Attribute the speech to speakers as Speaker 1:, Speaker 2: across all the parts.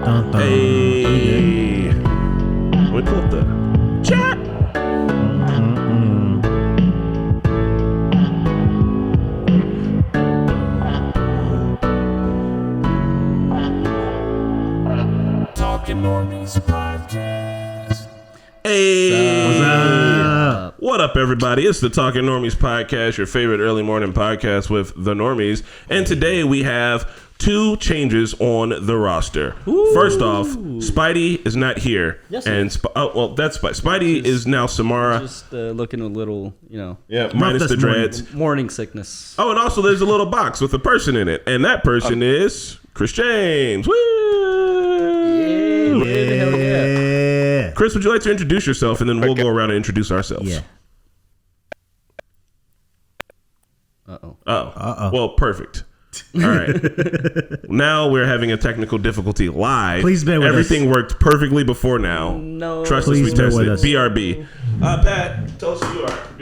Speaker 1: Dun, dun.
Speaker 2: Hey. We pull up the chat.
Speaker 3: Talking Normies podcast.
Speaker 2: Hey.
Speaker 1: What's up?
Speaker 2: What up, everybody? It's the Talking Normies podcast, your favorite early morning podcast with the Normies. And today we have two changes on the roster.
Speaker 4: Ooh.
Speaker 2: First off, Spidey is not here.
Speaker 4: Yes,
Speaker 2: and that's Spidey is now Samara.
Speaker 4: Just looking a little,
Speaker 2: Yeah, minus the dreads.
Speaker 4: morning sickness.
Speaker 2: Oh, and also there's a little box with a person in it, and that person is Chris James. Woo!
Speaker 4: Hell yeah.
Speaker 2: Chris, would you like to introduce yourself, and then we'll go around and introduce ourselves?
Speaker 1: Yeah.
Speaker 2: Oh. Well, perfect. All right. Now we're having a technical difficulty live.
Speaker 1: Please bear with
Speaker 2: Everything worked perfectly before now.
Speaker 4: No.
Speaker 2: Trust us,
Speaker 1: Please
Speaker 2: we
Speaker 1: bear
Speaker 2: tested.
Speaker 1: with us.
Speaker 2: BRB. Pat, tell us who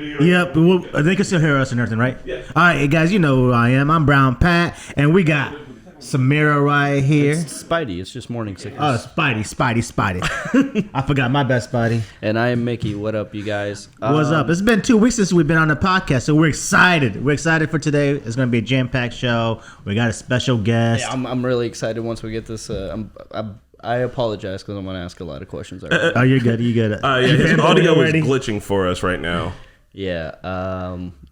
Speaker 2: you are.
Speaker 1: Yep. Well, they can still hear us and everything, right?
Speaker 2: Yeah.
Speaker 1: All right, guys, you know who I am. I'm Brown Pat, and we got Samira right here.
Speaker 4: It's Spidey. It's just morning sickness.
Speaker 1: Oh, Spidey. I forgot my best Spidey.
Speaker 4: And I am Mickey. What up, you guys?
Speaker 1: What's up? It's been 2 weeks since we've been on the podcast, so we're excited. We're excited for today. It's going to be a jam-packed show. We got a special guest.
Speaker 4: Yeah, I'm really excited once we get this. I apologize because I'm going to ask a lot of questions.
Speaker 1: Oh, you're good. You good.
Speaker 2: Yeah, his audio is glitching for us right now.
Speaker 4: Yeah.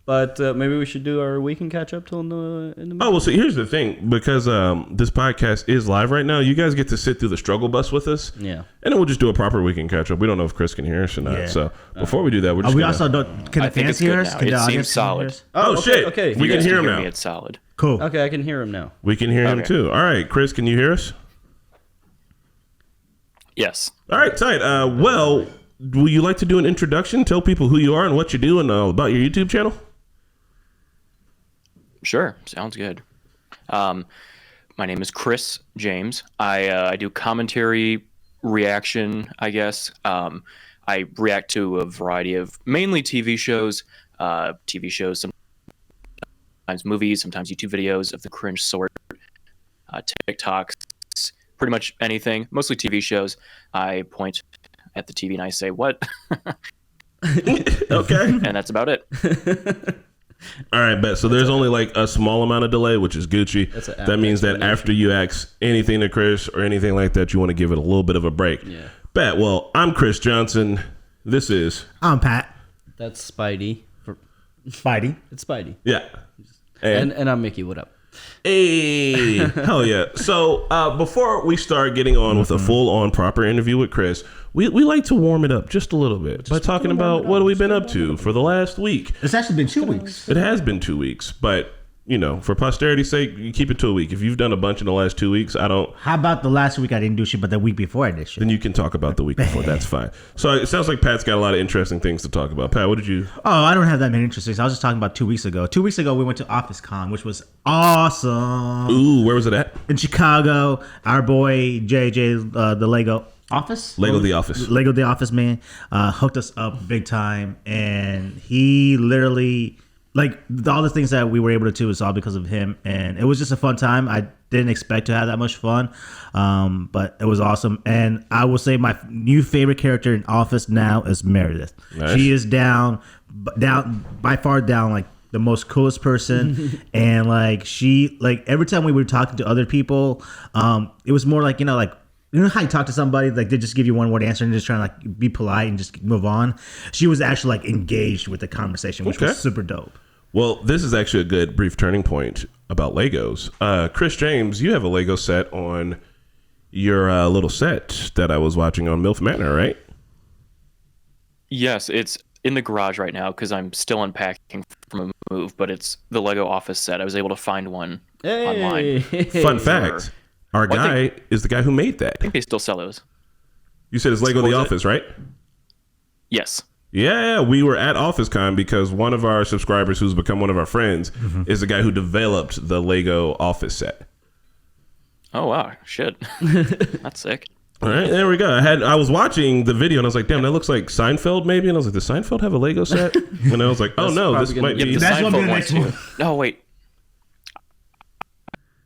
Speaker 4: But maybe we should do our weekend catch up till in the
Speaker 2: Oh, well, so here's the thing. Because this podcast is live right now, you guys get to sit through the struggle bus with us.
Speaker 4: Yeah.
Speaker 2: And then we'll just do a proper weekend catch up. We don't know if Chris can hear us or not.
Speaker 1: Yeah.
Speaker 2: So before we do that, we're just
Speaker 1: we
Speaker 2: gonna...
Speaker 1: also don't. Can the
Speaker 5: I think
Speaker 1: fans
Speaker 5: it's
Speaker 1: hear
Speaker 5: good
Speaker 1: us?
Speaker 5: now.
Speaker 1: Can the
Speaker 5: It seems
Speaker 1: audience
Speaker 5: solid.
Speaker 1: hear us?
Speaker 2: Oh, shit.
Speaker 4: Okay.
Speaker 2: We
Speaker 5: You
Speaker 2: can
Speaker 5: guys
Speaker 2: hear him
Speaker 5: me,
Speaker 2: now.
Speaker 5: it's solid.
Speaker 1: Cool.
Speaker 4: Okay, I can hear him now.
Speaker 2: We can hear him
Speaker 5: Okay.
Speaker 2: too. All right, Chris, can you hear us?
Speaker 5: Yes.
Speaker 2: All right, tight. Well, will you like to do an introduction? Tell people who you are and what you do and about your YouTube channel?
Speaker 5: Sure. Sounds good. My name is Chris James. I do commentary, reaction, I guess. I react to a variety of mainly TV shows, sometimes movies, sometimes YouTube videos of the cringe sort, TikToks, pretty much anything, mostly TV shows. I point at the TV and I say, what?
Speaker 2: Okay.
Speaker 5: And that's about it.
Speaker 2: All right, bet. So there's only like a small amount of delay, which is Gucci. That means that after you ask anything to Chris or anything like that, you want to give it a little bit of a break.
Speaker 4: Yeah.
Speaker 2: Bet. Well, I'm Chris Johnson. This is...
Speaker 1: I'm Pat.
Speaker 4: That's Spidey.
Speaker 1: Spidey.
Speaker 4: It's Spidey.
Speaker 2: Yeah.
Speaker 4: And I'm Mickey. What up?
Speaker 2: Hey, hell yeah. So before we start getting on with a full-on proper interview with Chris, we like to warm it up just a little bit by talking about what we've been up to for the last week.
Speaker 1: It's actually been 2 weeks.
Speaker 2: It has been 2 weeks, but, you know, for posterity's sake, you keep it to a week. If you've done a bunch in the last 2 weeks,
Speaker 1: How about the last week I didn't do shit, but the week before I did shit?
Speaker 2: then you can talk about the week before. That's fine. So it sounds like Pat's got a lot of interesting things to talk about. Pat, what did you...
Speaker 1: Oh, I don't have that many interesting. I was just talking about 2 weeks ago. 2 weeks ago, we went to Office Con, which was awesome.
Speaker 2: Ooh, where was it at?
Speaker 1: In Chicago, our boy JJ, the Lego Office?
Speaker 2: Lego The Office.
Speaker 1: Lego The Office man hooked us up big time. And he literally, like, all the things that we were able to do is all because of him. And it was just a fun time. I didn't expect to have that much fun, but it was awesome. And I will say my new favorite character in Office now is Meredith.
Speaker 2: Nice.
Speaker 1: She is by far down, like, the most coolest person. And like every time we were talking to other people, it was more like, you know how you talk to somebody, like they just give you one word answer and just trying to like be polite and just move on. She was actually like engaged with the conversation, which was super dope.
Speaker 2: Well, this is actually a good brief turning point about Legos. Chris James, you have a Lego set on your little set that I was watching on MILF Manor, right?
Speaker 5: Yes, it's in the garage right now because I'm still unpacking from a move, but it's the Lego Office set. I was able to find one online.
Speaker 2: Fun fact, our guy is the guy who made that.
Speaker 5: I think they still sell those.
Speaker 2: You said it's Lego The Office, right?
Speaker 5: Yes.
Speaker 2: Yeah, we were at OfficeCon because one of our subscribers who's become one of our friends is the guy who developed the Lego Office set.
Speaker 5: Oh, wow. Shit. That's sick.
Speaker 2: All right, there we go. I was watching the video and I was like, damn, that looks like Seinfeld maybe. And I was like, does Seinfeld have a Lego set? And I was like, oh no, this might be...
Speaker 5: The
Speaker 1: That's gonna be
Speaker 5: Seinfeld
Speaker 1: the
Speaker 5: one
Speaker 1: next
Speaker 5: too.
Speaker 1: one.
Speaker 5: No, wait.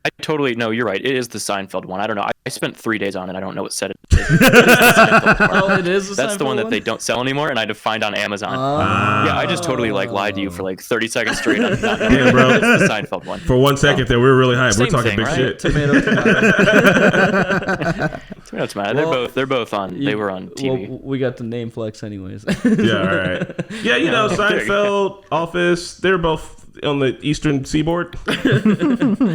Speaker 5: I totally no. You're right. It is the Seinfeld one. I don't know. I spent 3 days on it. I don't know what set it is. It is the Seinfeld one.
Speaker 4: Oh, it is.
Speaker 5: That's the one that they don't sell anymore, and I had to find on Amazon. Yeah, I just totally like lied to you for like 30 seconds straight. On not knowing
Speaker 2: Damn, bro.
Speaker 5: It's the Seinfeld one.
Speaker 2: For 1 second there, we were really hyped. We're
Speaker 5: Same
Speaker 2: talking
Speaker 5: thing,
Speaker 2: big
Speaker 5: right?
Speaker 2: shit.
Speaker 4: Tomato.
Speaker 5: Tomato, tomato. They're both on. They were on TV.
Speaker 4: Well, we got the name flex anyways.
Speaker 2: Yeah, all right. Yeah, you know, Seinfeld, Office, they're both on the Eastern Seaboard.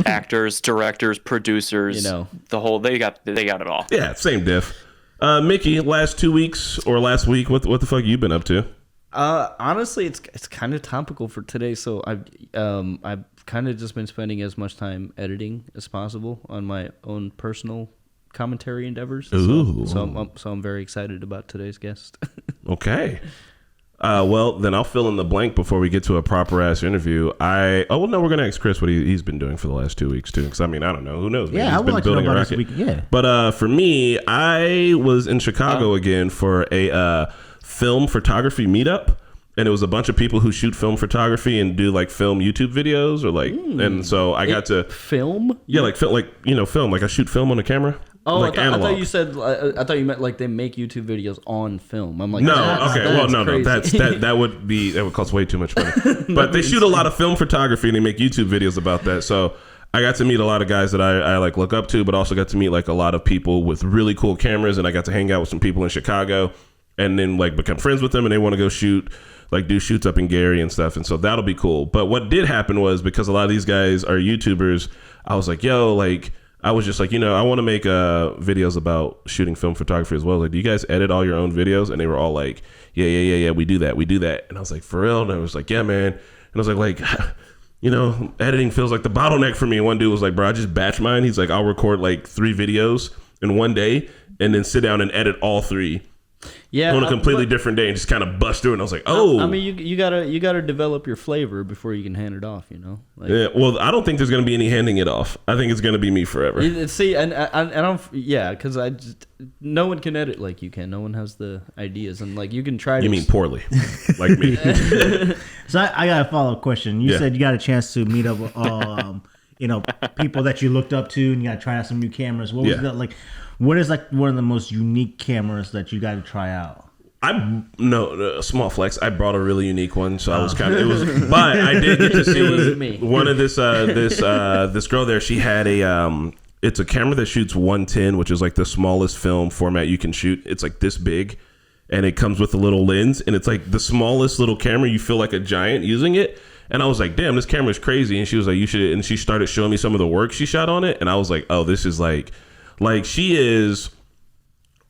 Speaker 5: Actors, directors, producers,
Speaker 4: You know.
Speaker 5: the whole they got it all.
Speaker 2: Yeah, same diff. Mickey, last 2 weeks or last week, what the fuck you been up to?
Speaker 4: Honestly, it's kind of topical for today. So I've kind of just been spending as much time editing as possible on my own personal commentary endeavors.
Speaker 2: Ooh.
Speaker 4: So I'm very excited about today's guest.
Speaker 2: Okay. Well, then I'll fill in the blank before we get to a proper ass interview. We're gonna ask Chris what he's been doing for the last 2 weeks too, because I mean I don't know, who knows?
Speaker 1: Yeah,
Speaker 2: He's
Speaker 1: I would
Speaker 2: been
Speaker 1: like to know
Speaker 2: building a
Speaker 1: about this
Speaker 2: racket.
Speaker 1: week. Yeah.
Speaker 2: But for me, I was in Chicago again for a film photography meetup, and it was a bunch of people who shoot film photography and do like film YouTube videos or like, and so I got to
Speaker 4: Film?
Speaker 2: film like I shoot film on a camera.
Speaker 4: Oh,
Speaker 2: like
Speaker 4: I thought
Speaker 2: analog.
Speaker 4: you said. I thought you meant like they make YouTube videos on film. I'm like,
Speaker 2: No,
Speaker 4: that's crazy.
Speaker 2: that would cost way too much money. But they shoot a lot of film photography and they make YouTube videos about that. So I got to meet a lot of guys that I like look up to, but also got to meet like a lot of people with really cool cameras, and I got to hang out with some people in Chicago and then like become friends with them, and they want to go do shoots up in Gary and stuff, and so that'll be cool. But what did happen was, because a lot of these guys are YouTubers, I was like, yo, like I was just like, you know, I want to make videos about shooting film photography as well. Like, do you guys edit all your own videos? And they were all like, yeah, we do that. And I was like, for real? And I was like, yeah, man. And I was like, you know, editing feels like the bottleneck for me. And one dude was like, bro, I just batch mine. He's like, I'll record like 3 videos in one day and then sit down and edit all 3 on a completely different day and just kind of bust through. And I was like, oh.
Speaker 4: I mean, you gotta develop your flavor before you can hand it off. You know. Like,
Speaker 2: yeah. Well, I don't think there's gonna be any handing it off. I think it's gonna be me forever.
Speaker 4: See, and I don't. Yeah, because no one can edit like you can. No one has the ideas, and like you can try to.
Speaker 2: You mean poorly, like me?
Speaker 1: So I got a follow-up question. You
Speaker 2: Yeah.
Speaker 1: said you got a chance to meet up with people that you looked up to, and you got to try out some new cameras. What was that like? What is like one of the most unique cameras that you got to try out?
Speaker 2: Small flex. I brought a really unique one, so I was but I did get to see one of this girl there. She had it's a camera that shoots 110, which is like the smallest film format you can shoot. It's like this big, and it comes with a little lens, and it's like the smallest little camera. You feel like a giant using it. And I was like, damn, this camera is crazy. And she was like, you should. And she started showing me some of the work she shot on it, and I was like, oh, this is like she is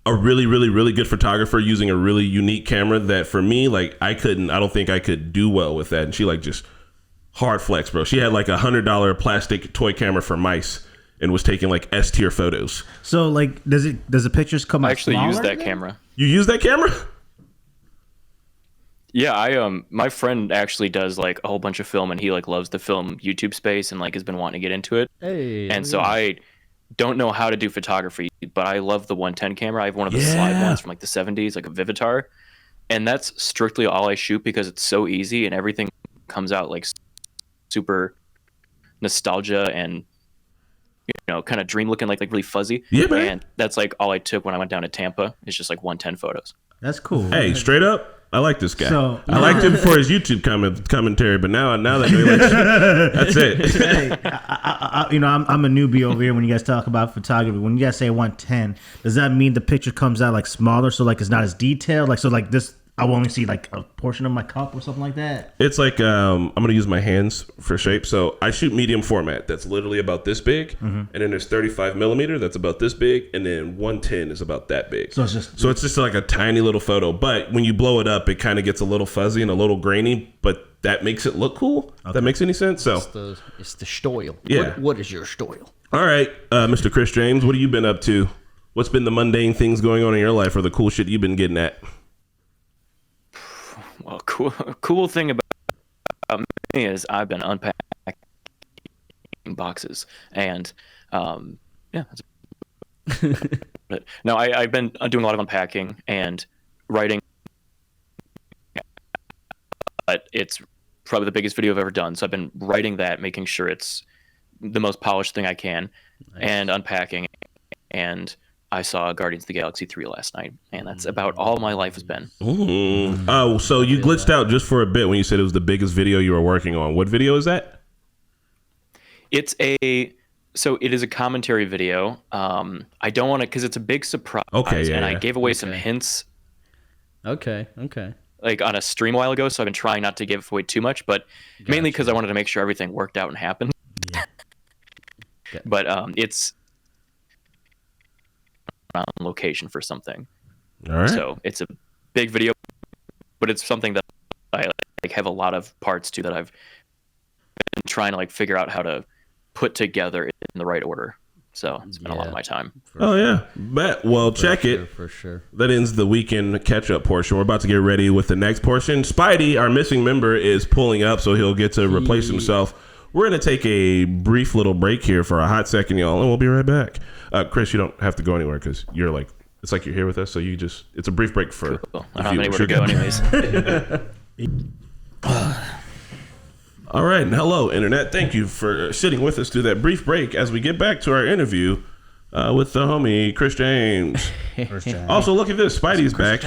Speaker 2: a really, really, really good photographer using a really unique camera that for me, like I don't think I could do well with that. And she like just hard flex, bro. She had like $100 plastic toy camera for mice and was taking like S tier photos.
Speaker 1: So like, does the pictures come out
Speaker 5: I actually
Speaker 1: smaller
Speaker 5: use that
Speaker 1: then?
Speaker 5: camera.
Speaker 2: You use that camera?
Speaker 5: Yeah, my friend actually does like a whole bunch of film, and he like loves the film YouTube space and like has been wanting to get into it.
Speaker 4: Hey.
Speaker 5: And so I don't know how to do photography, but I love the 110 camera. I have one of the slide ones from like the 70s, like a Vivitar, and that's strictly all I shoot because it's so easy and everything comes out like super nostalgia and kind of dream looking, like really fuzzy.
Speaker 2: Yeah, man.
Speaker 5: And that's like all I took when I went down to Tampa. It's just like 110 photos.
Speaker 1: That's cool.
Speaker 2: Hey, straight up, I like this guy.
Speaker 1: So-
Speaker 2: I liked him for his YouTube commentary, but now that that's it.
Speaker 1: Hey, I'm a newbie over here when you guys talk about photography. When you guys say 110, does that mean the picture comes out like smaller, so like it's not as detailed? Like, so like this, I will only see like a portion of my cup or something like that?
Speaker 2: It's like I'm gonna use my hands for shape. So I shoot medium format. That's literally about this big, and then there's 35 millimeter. That's about this big, and then 110 is about that big.
Speaker 1: So it's just
Speaker 2: like a tiny little photo. But when you blow it up, it kind of gets a little fuzzy and a little grainy. But that makes it look cool. Okay. That makes any sense? So
Speaker 4: it's the stoyle.
Speaker 2: Yeah.
Speaker 4: What is your stoyle?
Speaker 2: All right, Mr. Chris James, what have you been up to? What's been the mundane things going on in your life, or the cool shit you've been getting at?
Speaker 5: Well, cool thing about me is I've been unpacking boxes, and that's but no, I've been doing a lot of unpacking and writing, but it's probably the biggest video I've ever done. So I've been writing that, making sure it's the most polished thing I can, and unpacking. And I saw Guardians of the Galaxy 3 last night, and that's about all my life has been.
Speaker 2: Oh, so you glitched out just for a bit when you said it was the biggest video you were working on. What video is that?
Speaker 5: So it is a commentary video. I don't want to, because it's a big surprise.
Speaker 2: Okay, yeah,
Speaker 5: and
Speaker 2: yeah.
Speaker 5: I gave away some hints
Speaker 4: Okay.
Speaker 5: like on a stream a while ago, so I've been trying not to give away too much, but mainly because I wanted to make sure everything worked out and happened.
Speaker 1: Yeah.
Speaker 5: But it's on location for something.
Speaker 2: All right.
Speaker 5: So it's a big video, but it's something that I like have a lot of parts to that I've been trying to like figure out how to put together in the right order. So it's been a lot of my time.
Speaker 2: Oh yeah, bet. Well, check it.
Speaker 4: For sure.
Speaker 2: That ends the weekend catch-up portion. We're about to get ready with the next portion. Spidey, our missing member, is pulling up, so he'll get to replace himself. We're going to take a brief little break here for a hot second, y'all, and we'll be right back. Chris, you don't have to go anywhere because you're like, it's like you're here with us, so you just, it's a brief break for
Speaker 5: Cool. I don't have anywhere to go anyways.
Speaker 2: All right, and hello, Internet. Thank you for sitting with us through that brief break as we get back to our interview with the homie, Chris James. Also, look at this. Spidey's back.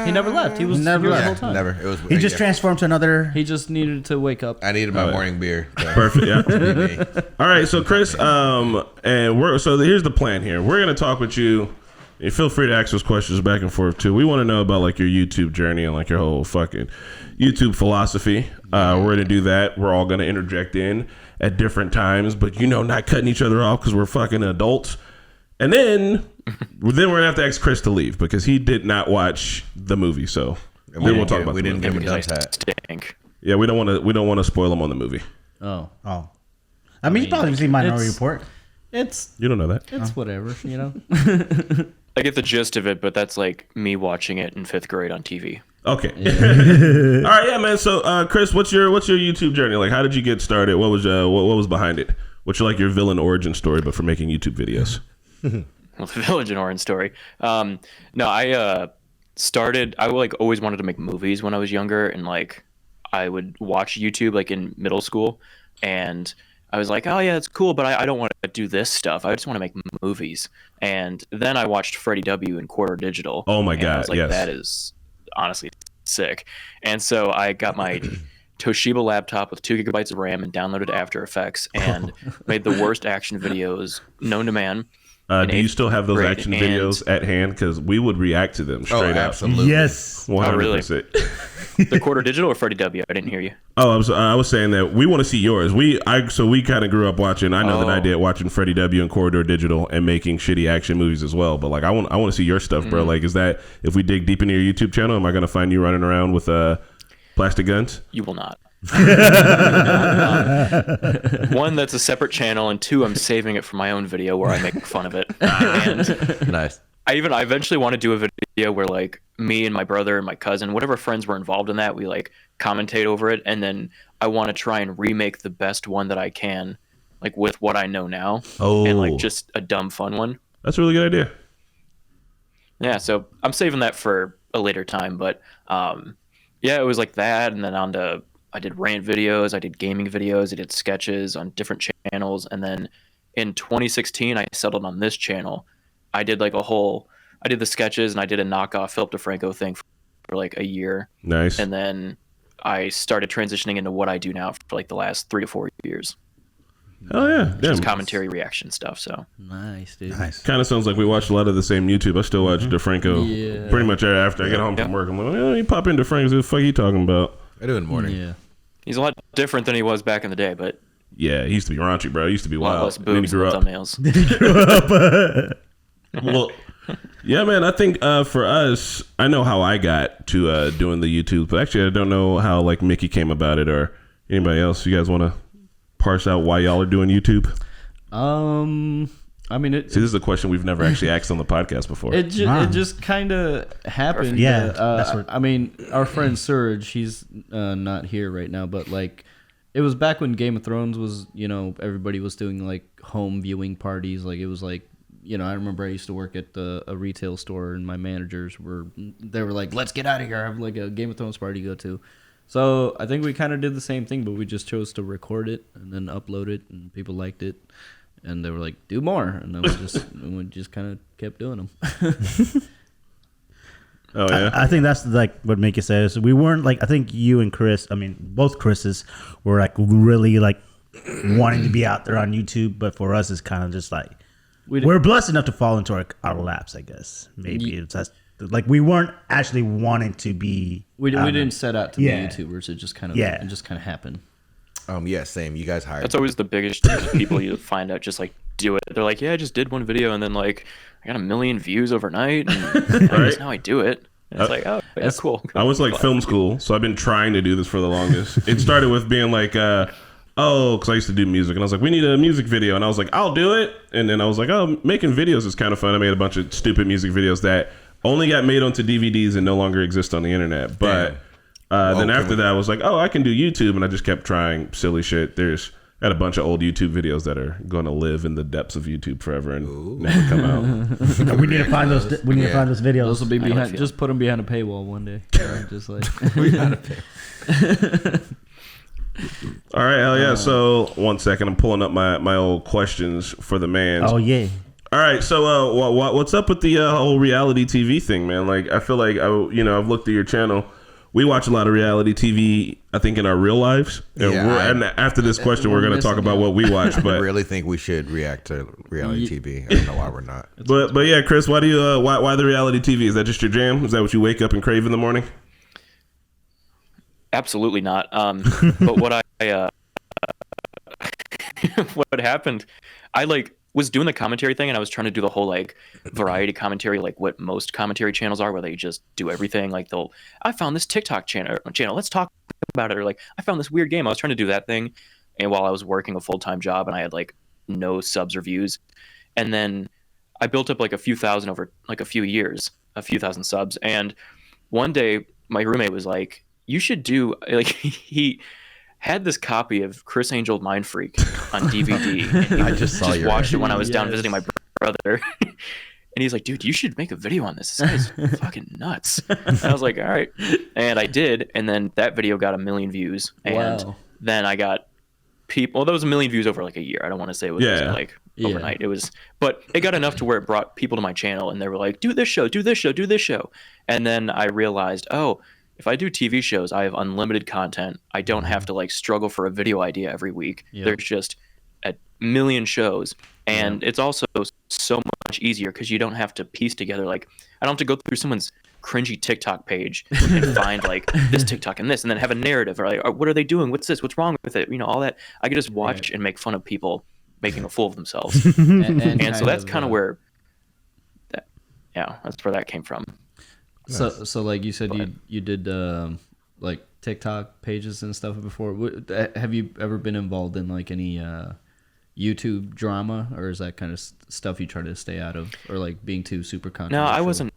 Speaker 4: He never left. He was here the whole time.
Speaker 6: Never. It was.
Speaker 1: He just transformed to another.
Speaker 4: He just needed to wake up.
Speaker 6: I needed my morning beer. So.
Speaker 2: Perfect, yeah.
Speaker 6: Me.
Speaker 2: All right, so Chris, and here's the plan here. We're gonna talk with you. And feel free to ask us questions back and forth too. We want to know about like your YouTube journey and like your whole fucking YouTube philosophy. We're gonna do that. We're all gonna interject in at different times, but not cutting each other off because we're fucking adults. And then we're gonna have to ask Chris to leave because he did not watch the movie. So we won't talk about.
Speaker 6: We didn't give him a
Speaker 5: Because I
Speaker 6: dunce hat.
Speaker 5: stink.
Speaker 2: Yeah, we don't want to spoil him on the movie.
Speaker 4: Oh.
Speaker 1: I mean, you probably seen Minority
Speaker 4: it's-
Speaker 1: Report.
Speaker 4: It's
Speaker 2: You don't know that.
Speaker 4: whatever,
Speaker 5: I get the gist of it, but that's like me watching it in 5th grade on TV.
Speaker 2: Okay. All right, yeah, man. So, Chris, what's your YouTube journey like? How did you get started? What was behind it? What's your villain origin story, but for making YouTube videos?
Speaker 5: Well, the Village and Orange story. No, I always wanted to make movies when I was younger, and like I would watch YouTube like in middle school, and I was like, oh yeah, it's cool, but I don't want to do this stuff. I just want to make movies. And then I watched Freddie W. in Quarter Digital.
Speaker 2: Oh my
Speaker 5: and
Speaker 2: God,
Speaker 5: I was like,
Speaker 2: yes.
Speaker 5: that is honestly sick. And so I got my Toshiba laptop with 2 gigabytes of RAM and downloaded After Effects and made the worst action videos known to man.
Speaker 2: Do you still have those
Speaker 5: grade,
Speaker 2: action
Speaker 5: and-
Speaker 2: videos at hand? Because we would react to them straight up.
Speaker 6: Absolutely.
Speaker 1: Yes.
Speaker 2: 100%.
Speaker 5: The Quarter Digital or Freddie W? I didn't hear you.
Speaker 2: Oh, I was saying that we want to see yours. We kind of grew up watching. I know that I did watching Freddie W. and Corridor Digital and making shitty action movies as well. But like, I want to see your stuff, bro. Like, is that if we dig deep into your YouTube channel, am I gonna find you running around with plastic guns?
Speaker 5: You will not. One, that's a separate channel, and 2, I'm saving it for my own video where I make fun of it. And
Speaker 6: Nice.
Speaker 5: I eventually want to do a video where like me and my brother and my cousin, whatever friends were involved in that, we like commentate over it, and then I want to try and remake the best one that I can, like with what I know now, and like just a dumb fun one.
Speaker 2: That's a really good idea.
Speaker 5: Yeah, so I'm saving that for a later time, but yeah, it was like that, and then I did rant videos, I did gaming videos, I did sketches on different channels, and then in 2016 I settled on this channel. I did like I did the sketches and I did a knockoff Philip DeFranco thing for like a year.
Speaker 2: Nice.
Speaker 5: And then I started transitioning into what I do now for like the last 3 to 4 years.
Speaker 2: Oh yeah,
Speaker 5: Just commentary reaction stuff. So
Speaker 4: nice, dude.
Speaker 1: Nice.
Speaker 2: kind of sounds like we watched a lot of the same YouTube. I still watch DeFranco pretty much after I get home from work. I'm like, oh, you pop into DeFranco. What the fuck are you talking about?
Speaker 6: I do in the morning.
Speaker 4: Yeah.
Speaker 5: he's a lot different than he was back in the day, but
Speaker 2: Yeah, he used to be raunchy, bro. He used to be
Speaker 5: a lot
Speaker 2: wild.
Speaker 5: less
Speaker 2: And then he
Speaker 5: boobs
Speaker 2: grew
Speaker 5: and
Speaker 2: up.
Speaker 5: thumbnails.
Speaker 2: Well, yeah, man. I think for us, I know how I got to doing the YouTube, but actually, I don't know how like Mickey came about it or anybody else. You guys want to parse out why y'all are doing YouTube?
Speaker 4: I mean,
Speaker 2: See, this is a question we've never actually asked on the podcast before.
Speaker 4: it just kind of happened.
Speaker 1: Yeah, that's what-
Speaker 4: I mean, our friend Surge, he's not here right now, but like, it was back when Game of Thrones was, everybody was doing like home viewing parties. Like it was like, I remember I used to work at a retail store, and my managers were like, "Let's get out of here! I have like a Game of Thrones party to go to." So I think we kind of did the same thing, but we just chose to record it and then upload it, and people liked it, and they were like, "Do more," and then we just kind of kept doing them.
Speaker 2: Oh yeah.
Speaker 1: I think that's like what Mickey says. We weren't like, I think you and Chris, I mean both Chris's were like really like wanting to be out there on YouTube, but for us it's kind of just like we're blessed enough to fall into our laps, I guess. Maybe it's just, like we weren't actually wanting to be.
Speaker 4: We didn't set out to
Speaker 1: Yeah.
Speaker 4: be YouTubers. It just kind of happened.
Speaker 6: Yeah, same. You guys hired.
Speaker 5: That's always the biggest thing is people you find out just like do it. They're like, yeah, I just did one video and then like I got 1 million views overnight. And that's how I do it. And it's like, oh, yeah, that's cool.
Speaker 2: I was like film school, so I've been trying to do this for the longest. It started with being like, because I used to do music, and I was like, we need a music video, and I was like, I'll do it. And then I was like, oh, making videos is kind of fun. I made a bunch of stupid music videos that only got made onto DVDs and no longer exist on the internet. But then after that, I was like, oh, I can do YouTube, and I just kept trying silly shit. I had a bunch of old YouTube videos that are going to live in the depths of YouTube forever and never come out.
Speaker 1: We need to find those. We need to find those videos.
Speaker 4: Those will be behind. Just put them behind a paywall one day. Just like
Speaker 2: All right, hell yeah. So 1 second, I'm pulling up my old questions for the man.
Speaker 1: Oh yeah.
Speaker 2: All right, so what's up with the whole reality TV thing, man? Like, I feel like I've looked at your channel. We watch a lot of reality TV, I think, in our real lives. And after this question, we're going to talk about what we watch.
Speaker 6: I
Speaker 2: But
Speaker 6: really think we should react to reality TV. I don't know why we're not.
Speaker 2: but yeah, Chris, why do you why the reality TV? Is that just your jam? Is that what you wake up and crave in the morning?
Speaker 5: Absolutely not. But what what happened, I like was doing the commentary thing and I was trying to do the whole like variety commentary, like what most commentary channels are, where they just do everything. Like I found this TikTok channel, let's talk about it. Or like, I found this weird game. I was trying to do that thing. And while I was working a full-time job and I had like no subs or views. And then I built up like a few thousand over like a few years, a few thousand subs. And one day my roommate was like, you should do like, he had this copy of Chris Angel Mind Freak on DVD. And
Speaker 6: I just
Speaker 5: watched it when I was down visiting my brother. And he's like, dude, you should make a video on this. This guy's fucking nuts. And I was like, all right. And I did. And then that video got 1 million views. And then I got people, well, that was 1 million views over like a year. I don't want to say it was like overnight. It was, but it got enough to where it brought people to my channel and they were like, do this show, do this show, do this show. And then I realized, oh, if I do TV shows, I have unlimited content. I don't have to like struggle for a video idea every week. There's just 1 million shows. And it's also so much easier because you don't have to piece together, like, I don't have to go through someone's cringy TikTok page and find like this TikTok and this, and then have a narrative or like, what are they doing? What's this? What's wrong with it? You know, all that. I could just watch and make fun of people making a fool of themselves. and so that's kind of where that's where that came from.
Speaker 4: So like you said, you did like TikTok pages and stuff before. Have you ever been involved in like any YouTube drama, or is that kind of stuff you try to stay out of, or like being too super controversial?
Speaker 5: No,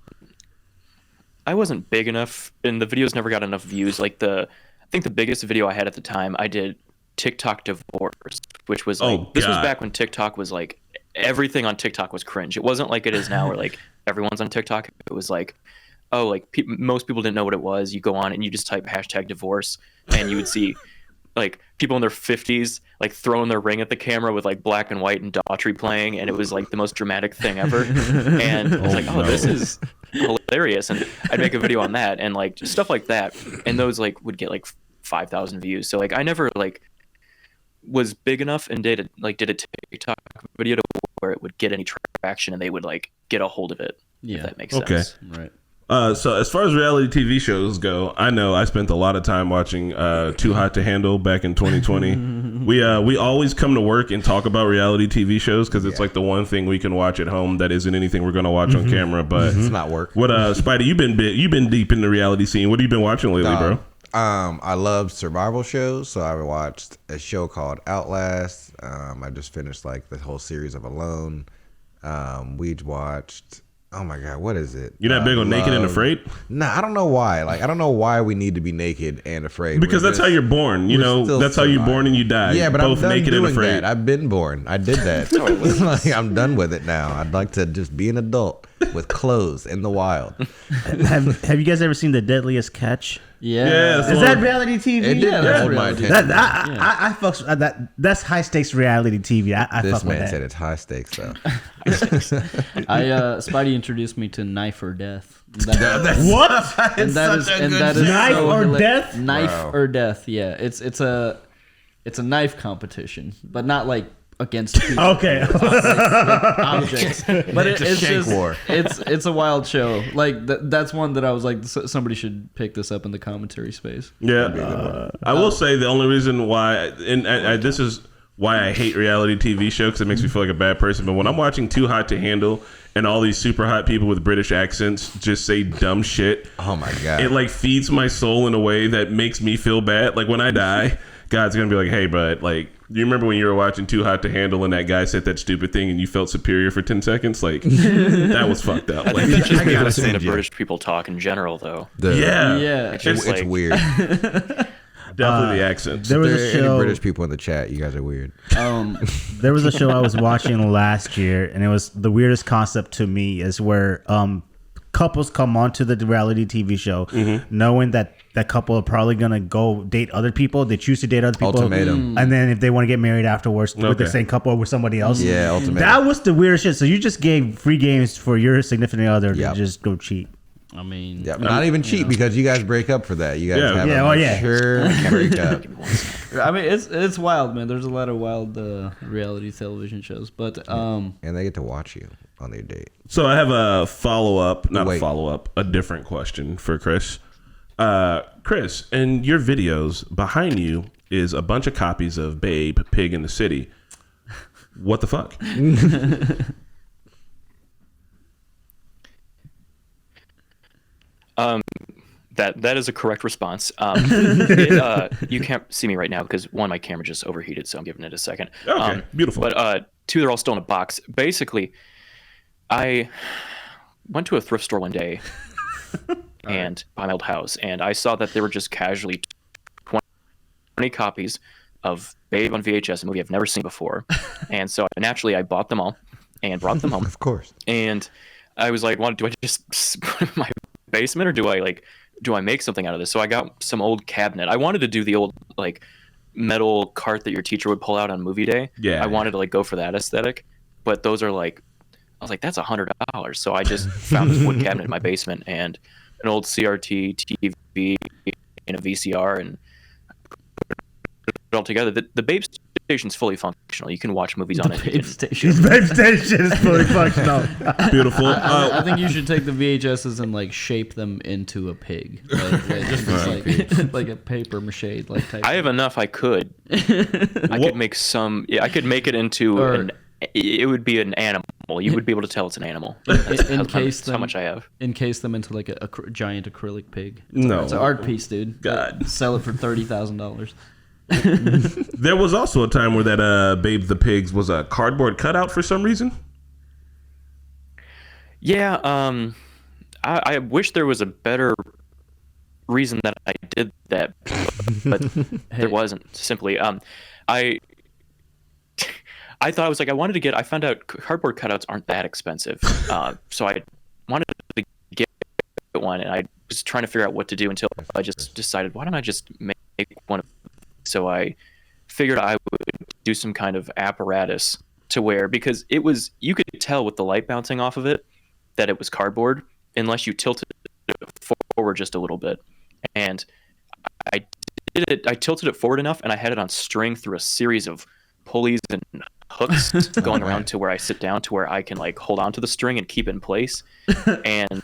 Speaker 5: I wasn't big enough, and the videos never got enough views. Like I think the biggest video I had at the time, I did TikTok divorce, which was like this was back when TikTok was like everything on TikTok was cringe. It wasn't like it is now, where like everyone's on TikTok. It was like, oh, like most people didn't know what it was. You go on and you just type #divorce, and you would see like people in their 50s like throwing their ring at the camera with like black and white and Daughtry playing, and it was like the most dramatic thing ever. And I was like, oh, this is hilarious. And I'd make a video on that and like just stuff like that, and those like would get like 5,000 views. So like I never like was big enough and did a TikTok video to where it would get any traction and they would like get a hold of it. If that makes sense.
Speaker 4: Right.
Speaker 2: So as far as reality TV shows go, I know I spent a lot of time watching Too Hot to Handle back in 2020. We always come to work and talk about reality TV shows because it's like the one thing we can watch at home that isn't anything we're going to watch on camera. But
Speaker 6: it's not work.
Speaker 2: What Spidey, you've been deep in the reality scene. What have you been watching lately, bro?
Speaker 6: I love survival shows, so I watched a show called Outlast. I just finished like the whole series of Alone. We watched. Oh my God, what is it?
Speaker 2: You're not big on Naked and Afraid?
Speaker 6: Nah, I don't know why. Like, I don't know why we need to be naked and afraid.
Speaker 2: Because that's how you're born. You know, that's how you're born and you die.
Speaker 6: Yeah, but
Speaker 2: both
Speaker 6: I'm done
Speaker 2: naked
Speaker 6: doing
Speaker 2: and afraid.
Speaker 6: that. I've been born. I did that. Like, I'm done with it now. I'd like to just be an adult with clothes in the wild.
Speaker 1: Have you guys ever seen The Deadliest Catch?
Speaker 4: Yeah.
Speaker 2: that's
Speaker 1: Is
Speaker 2: the
Speaker 1: that
Speaker 2: one.
Speaker 1: reality TV?
Speaker 6: It didn't
Speaker 4: that's
Speaker 6: hold my
Speaker 4: reality.
Speaker 6: attention.
Speaker 1: I fucks with that. That's high stakes reality TV. I
Speaker 6: This
Speaker 1: fuck with
Speaker 6: man
Speaker 1: that.
Speaker 6: said it's high stakes though.
Speaker 4: Spidey introduced me to Knife or Death.
Speaker 1: What?
Speaker 4: And that is
Speaker 1: Knife
Speaker 4: so
Speaker 1: or
Speaker 4: hila-
Speaker 1: Death?
Speaker 4: Knife
Speaker 6: Wow.
Speaker 4: or Death. Yeah, it's a knife competition, but not like against people.
Speaker 1: Okay.
Speaker 4: Objects. But it's
Speaker 6: shank
Speaker 4: just
Speaker 6: war.
Speaker 4: it's a wild show. Like that's one that I was like, somebody should pick this up in the commentary space.
Speaker 2: Yeah, I will say the only reason why, and this is why I hate reality TV show because it makes me feel like a bad person. But when I'm watching Too Hot to Handle and all these super hot people with British accents just say dumb shit,
Speaker 6: Oh my god.
Speaker 2: it like feeds my soul in a way that makes me feel bad. Like when I die, God's gonna be like, "Hey, bud, like, do you remember when you were watching Too Hot to Handle and that guy said that stupid thing and you felt superior for 10 seconds? Like, that was fucked up." Like,
Speaker 5: That's just
Speaker 6: I
Speaker 5: me
Speaker 6: gotta
Speaker 5: listening to
Speaker 6: send you.
Speaker 5: British people talk in general, though.
Speaker 2: yeah,
Speaker 4: Yeah.
Speaker 5: It's
Speaker 6: It's,
Speaker 5: just like,
Speaker 6: weird.
Speaker 2: definitely the accents.
Speaker 1: There was
Speaker 6: There
Speaker 1: a
Speaker 6: are any
Speaker 1: show.
Speaker 6: British people in the chat. You guys are weird.
Speaker 1: There was a show I was watching last year, and it was the weirdest concept to me is where couples come onto the reality TV show knowing that that couple are probably gonna go date other people. They choose to date other people,
Speaker 6: Ultimatum.
Speaker 1: and then if they want to get married afterwards with the
Speaker 2: Okay.
Speaker 1: same couple or with somebody else,
Speaker 6: Yeah, ultimatum.
Speaker 1: That was the weirdest shit. So you just gave free games for your significant other
Speaker 6: Yep.
Speaker 1: to just go cheat.
Speaker 4: I mean,
Speaker 6: Yeah, not even cheap because you guys break up for that. You guys
Speaker 2: Yeah.
Speaker 6: have
Speaker 1: Yeah,
Speaker 6: a
Speaker 1: well, yeah.
Speaker 6: mature breakup.
Speaker 4: I mean, it's wild, man. There's a lot of wild reality television shows, but
Speaker 6: And they get to watch you on their date.
Speaker 2: So I have a follow-up, not a
Speaker 6: Wait.
Speaker 2: follow-up, a different question for Chris. Chris, in your videos, behind you is a bunch of copies of Babe, Pig in the City. What the fuck?
Speaker 5: That is a correct response. You can't see me right now because one, my camera just overheated, so I'm giving it a second.
Speaker 2: Okay, beautiful.
Speaker 5: But two, they're all still in a box. Basically, I went to a thrift store one day and by my old house, and I saw that there were just casually 20 copies of Babe on VHS, a movie I've never seen before. And so naturally, I bought them all and brought them home.
Speaker 6: Of course.
Speaker 5: And I was like, do I just put it in my basement, or do I make something out of this? So I got some old cabinet. I wanted to do the old like metal cart that your teacher would pull out on movie day.
Speaker 2: Yeah.
Speaker 5: I wanted to like go for that aesthetic, but those are like, I was like, that's $100. So I just found this wood cabinet in my basement and an old CRT TV and a VCR and put it all together. The Babe Station's fully functional. You can watch movies on it. You
Speaker 4: Babe
Speaker 5: can-
Speaker 4: Station.
Speaker 1: Babe Station is fully functional.
Speaker 2: Beautiful.
Speaker 4: I think you should take the VHSs and like shape them into a pig, like just like like a paper mache like type.
Speaker 5: I have enough. I could. I could make some. Yeah, I could make it into
Speaker 4: Or-
Speaker 5: it would be an animal. You would be able to tell it's an animal. That's how much I have.
Speaker 4: Encase them into like a giant acrylic pig.
Speaker 2: No.
Speaker 4: It's an art piece, dude.
Speaker 2: God.
Speaker 4: Sell it for $30,000.
Speaker 2: There was also a time where that Babe the Pigs was a cardboard cutout for some reason.
Speaker 5: Yeah. I wish there was a better reason that I did that, but there wasn't. Simply, I thought I was like I found out cardboard cutouts aren't that expensive, so I wanted to get one, and I was trying to figure out what to do until I just decided, why don't I just make one? So I figured I would do some kind of apparatus to where, because you could tell with the light bouncing off of it that it was cardboard unless you tilted it forward just a little bit, and I did it. I tilted it forward enough, and I had it on string through a series of pulleys and hooks going around to where I sit down to where I can like hold on to the string and keep it in place. And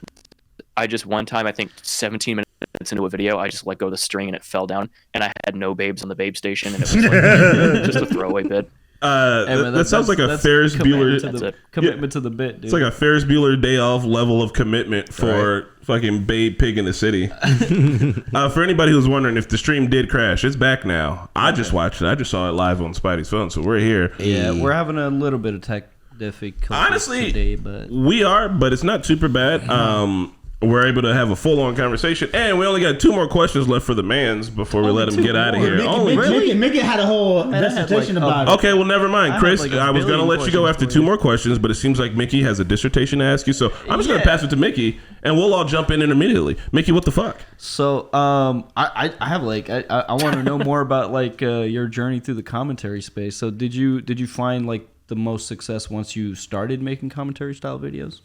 Speaker 5: I just one time, I think 17 minutes into a video, I just let go of the string and it fell down, and I had no babes on the Babe Station, and it was like just a throwaway bit.
Speaker 2: That sounds like a
Speaker 4: that's
Speaker 2: Ferris Bueller.
Speaker 5: That's it.
Speaker 4: Commitment to the bit, dude.
Speaker 2: It's like a Ferris Bueller day off level of commitment for fucking Babe Pig in the City. For anybody who's wondering if the stream did crash, it's back now. I just watched it. I just saw it live on Spidey's phone, so we're here.
Speaker 4: Yeah, we're having a little bit of tech difficulty
Speaker 2: Honestly,
Speaker 4: today, but
Speaker 2: we are, but it's not super bad. we're able to have a full-on conversation, and we only got 2 more questions left for the mans before we let him get out of here.
Speaker 1: Mickey had a whole dissertation about it.
Speaker 2: Okay, well, never mind, Chris.
Speaker 4: like
Speaker 2: I was gonna let you go after 2 more questions, but it seems like Mickey has a dissertation to ask you, so I'm just gonna pass it to Mickey, and we'll all jump in immediately. Mickey, what the fuck?
Speaker 4: So, I have like I want to know more about like your journey through the commentary space. So, did you find like the most success once you started making commentary style videos?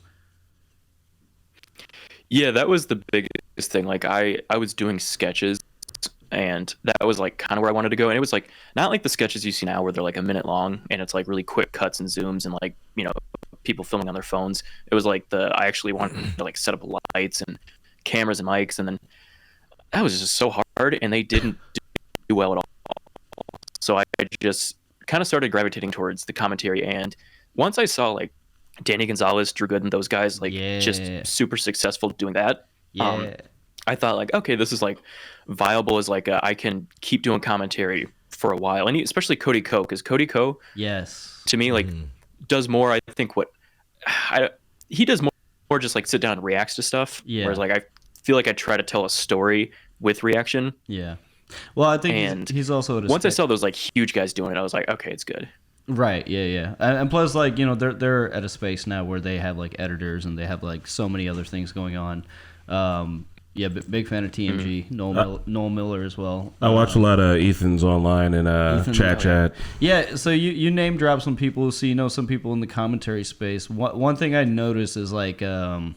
Speaker 5: Yeah, that was the biggest thing. Like I was doing sketches, and that was like kind of where I wanted to go. And it was like not like the sketches you see now where they're like a minute long and it's like really quick cuts and zooms and like, you know, people filming on their phones. It was like I actually wanted to like set up lights and cameras and mics, and then that was just so hard, and they didn't do well at all. So I just kind of started gravitating towards the commentary, and once I saw like Danny Gonzalez, Drew Gooden, those guys like just super successful doing that. I thought like, okay, this is like viable as like I can keep doing commentary for a while, and especially Cody Ko, because Cody Ko, to me like does more. I think he does more just like sit down and reacts to stuff. Whereas like I feel like I try to tell a story with reaction.
Speaker 4: Yeah. Well, I think he's also
Speaker 5: once I saw those like huge guys doing it, I was like, okay, it's good.
Speaker 4: Right, yeah. And plus, like, you know, they're at a space now where they have like editors and they have like so many other things going on. Yeah, big fan of TMG. Noel Miller as well.
Speaker 2: I watch a lot of Ethan's online and chat.
Speaker 4: Yeah, so you name drop some people, so you know some people in the commentary space. One thing I notice is like, you know,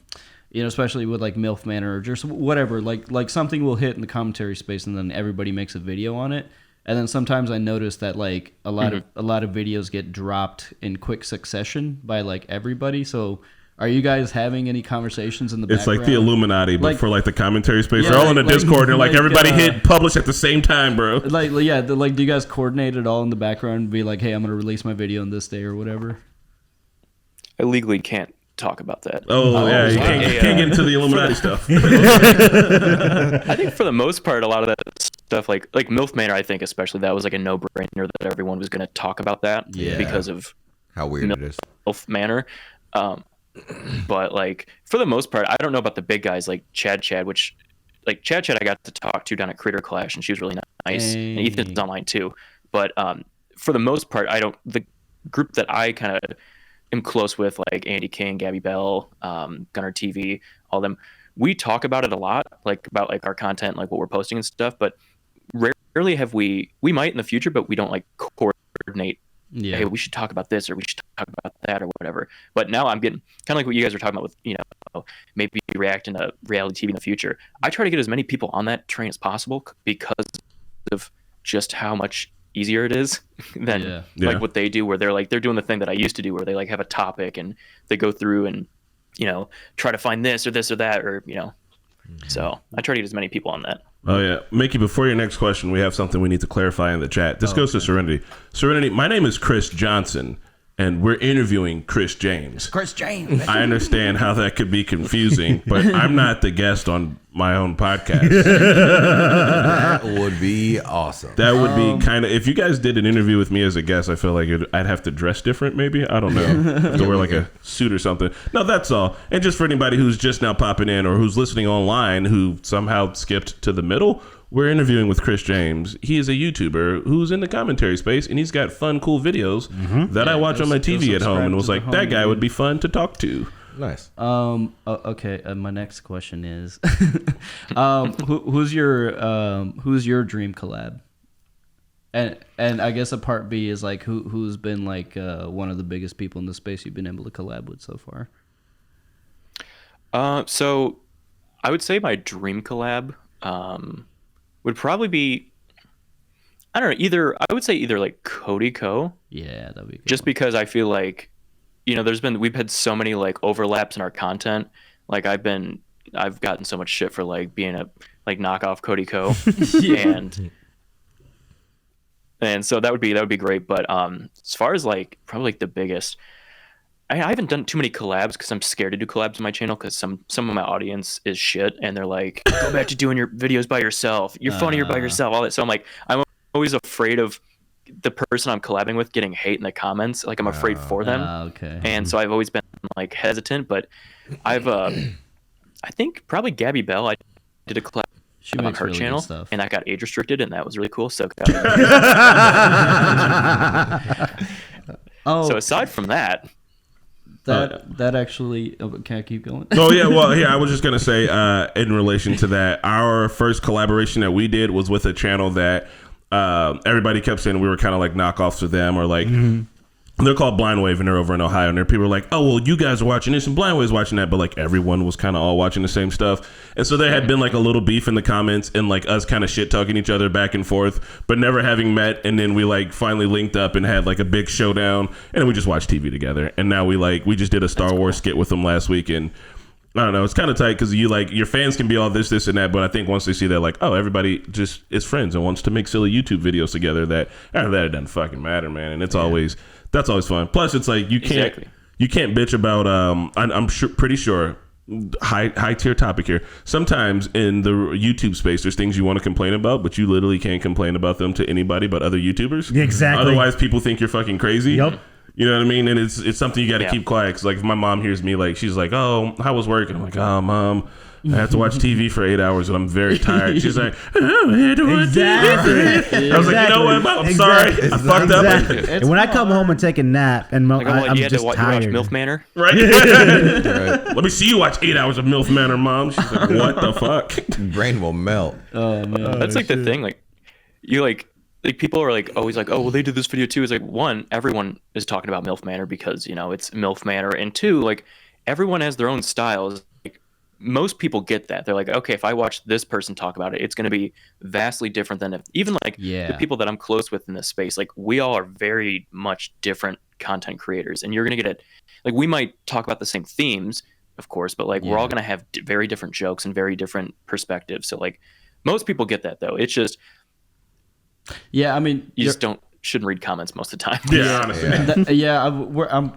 Speaker 4: especially with like MILF Manor or just whatever, like something will hit in the commentary space and then everybody makes a video on it. And then sometimes I notice that like a lot of videos get dropped in quick succession by like everybody. So are you guys having any conversations in the background?
Speaker 2: It's like the Illuminati, but for like the commentary space.
Speaker 4: Yeah,
Speaker 2: they're all in a Discord and like everybody hit publish at the same time, bro.
Speaker 4: Like do you guys coordinate it all in the background and be like, hey, I'm gonna release my video on this day or whatever?
Speaker 5: I legally can't talk about that.
Speaker 2: You can't get into the Illuminati stuff.
Speaker 5: I think for the most part, a lot of that stuff, like MILF Manor, I think especially, that was like a no-brainer that everyone was going to talk about that because of
Speaker 6: how weird it is.
Speaker 5: MILF Manor. But like for the most part, I don't know about the big guys like Chad, which like Chad I got to talk to down at Creator Clash, and she was really nice. And Ethan's online too. But for the most part, the group that I kind of am close with, like Andy King, Gabby Bell, Gunner TV, all them, we talk about it a lot, like about like our content, like what we're posting and stuff, but rarely have we might in the future, but we don't like coordinate. Hey, we should talk about this or we should talk about that or whatever. But now I'm getting kind of like what you guys were talking about with, you know, maybe reacting to reality TV in the future. I try to get as many people on that train as possible because of just how much easier it is than like what they do, where they're doing the thing that I used to do, where they like have a topic and they go through and, you know, try to find this or that, or, you know, so I try to get as many people on that.
Speaker 2: Oh yeah, Mickey, before your next question, we have something we need to clarify in the chat. This goes to Serenity. My name is Chris Johnson, and we're interviewing Chris James. I understand how that could be confusing, but I'm not the guest on my own podcast.
Speaker 6: That would be awesome.
Speaker 2: That would be kind of, if you guys did an interview with me as a guest, I feel like I'd have to dress different maybe. I don't know. Have to wear like a suit or something. No, that's all. And just for anybody who's just now popping in or who's listening online who somehow skipped to the middle, we're interviewing with Chris James. He is a YouTuber who's in the commentary space, and he's got fun, cool videdos that I watch on my TV at home, and was like, that guy would be fun to talk to.
Speaker 6: Nice.
Speaker 4: Okay. My next question is, who's your dream collab? And I guess a part B is like who's been like one of the biggest people in the space you've been able to collab with so far?
Speaker 5: So I would say my dream collab would probably be, I don't know, I would say either like Cody Ko.
Speaker 4: Yeah, that'd be good.
Speaker 5: Just because I feel like, you know, we've had so many like overlaps in our content. Like I've gotten so much shit for like being a like knockoff Cody Ko. and so that would be great. But as far as like probably like the biggest, I haven't done too many collabs because I'm scared to do collabs on my channel because some of my audience is shit and they're like, go back to doing your videos by yourself. You're funnier by yourself. All that. So I'm like, I'm always afraid of the person I'm collabing with getting hate in the comments. Like I'm afraid for them.
Speaker 4: Okay.
Speaker 5: And so I've always been like hesitant, but I've I think probably Gabby Bell. I did a collab
Speaker 4: She
Speaker 5: on
Speaker 4: makes
Speaker 5: her
Speaker 4: really
Speaker 5: channel,
Speaker 4: good stuff.
Speaker 5: and that got age restricted, and that was really cool. So,
Speaker 4: Oh,
Speaker 5: so aside from that,
Speaker 4: that actually. Oh, can I keep going?
Speaker 2: Oh yeah, well here I was just gonna say in relation to that, our first collaboration that we did was with a channel that everybody kept saying we were kind of like knockoffs of them, or like they're called Blind Wave, and they're over in Ohio, and there people were like, oh well, you guys are watching this and Blind Wave's watching that, but like everyone was kind of all watching the same stuff, and so there had been like a little beef in the comments and like us kind of shit talking each other back and forth, but never having met, and then we like finally linked up and had like a big showdown, and then we just watched TV together, and now we just did a Star Wars skit with them last week, and I don't know, it's kind of tight because you like your fans can be all this and that, but I think once they see that, like, oh, everybody just is friends and wants to make silly YouTube videos together, that after that it doesn't fucking matter, man, and it's always that's always fun. Plus, it's like you can't bitch about I'm pretty sure high tier topic here. Sometimes in the YouTube space, there's things you want to complain about, but you literally can't complain about them to anybody but other YouTubers.
Speaker 1: Exactly.
Speaker 2: Otherwise, people think you're fucking crazy.
Speaker 1: Yep.
Speaker 2: You know what I mean? And it's something you got to keep quiet. Cause like if my mom hears me, like she's like, "Oh, how was work?" And I'm like, "Oh, mom, I have to watch TV for 8 hours and I'm very tired." She's like, "Oh, I had to watch TV." I was like, "You know what, Mom? I'm sorry, I fucked up."
Speaker 1: And when I come home and take a nap, and
Speaker 5: like,
Speaker 1: I'm
Speaker 5: you had
Speaker 1: just
Speaker 5: to watch
Speaker 1: tired.
Speaker 5: MILF Manor,
Speaker 2: Right? Let me see you watch 8 hours of MILF Manor, Mom. She's like, "What the fuck?"
Speaker 6: Brain will melt.
Speaker 4: Oh man,
Speaker 5: that's like the thing. Like you like people are like always like, oh well, they did this video too. It's like, one, everyone is talking about MILF Manor because it's MILF Manor, and two, like everyone has their own styles. Like most people get that. They're like, okay, if I watch this person talk about it, it's going to be vastly different than even like the people that I'm close with in this space. Like we all are very much different content creators, and you're going to get it. Like we might talk about the same themes, of course, but like we're all going to have very different jokes and very different perspectives. So like most people get that though. It's just
Speaker 4: I mean,
Speaker 5: you just shouldn't read comments most of the time.
Speaker 2: Yeah, honestly.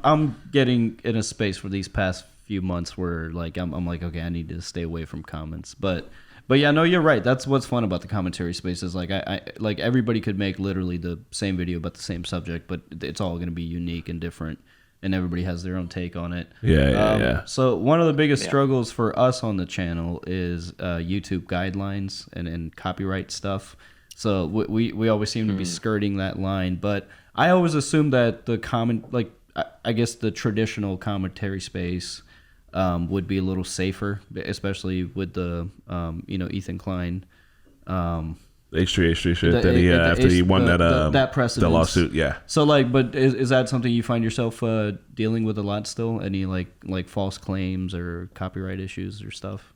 Speaker 4: I'm getting in a space for these past few months where like I'm like, okay, I need to stay away from comments, but yeah, no, you're right. That's what's fun about the commentary space is like I like everybody could make literally the same video about the same subject, but it's all going to be unique and different, and everybody has their own take on it.
Speaker 2: Yeah.
Speaker 4: So one of the biggest struggles for us on the channel is YouTube guidelines and copyright stuff. So we always seem to be skirting that line, but I always assumed that I guess the traditional commentary space would be a little safer, especially with the Ethan Klein
Speaker 2: H3 shit that he after he won that
Speaker 4: precedent,
Speaker 2: the lawsuit. Yeah.
Speaker 4: So like, but is that something you find yourself dealing with a lot still? Any like false claims or copyright issues or stuff?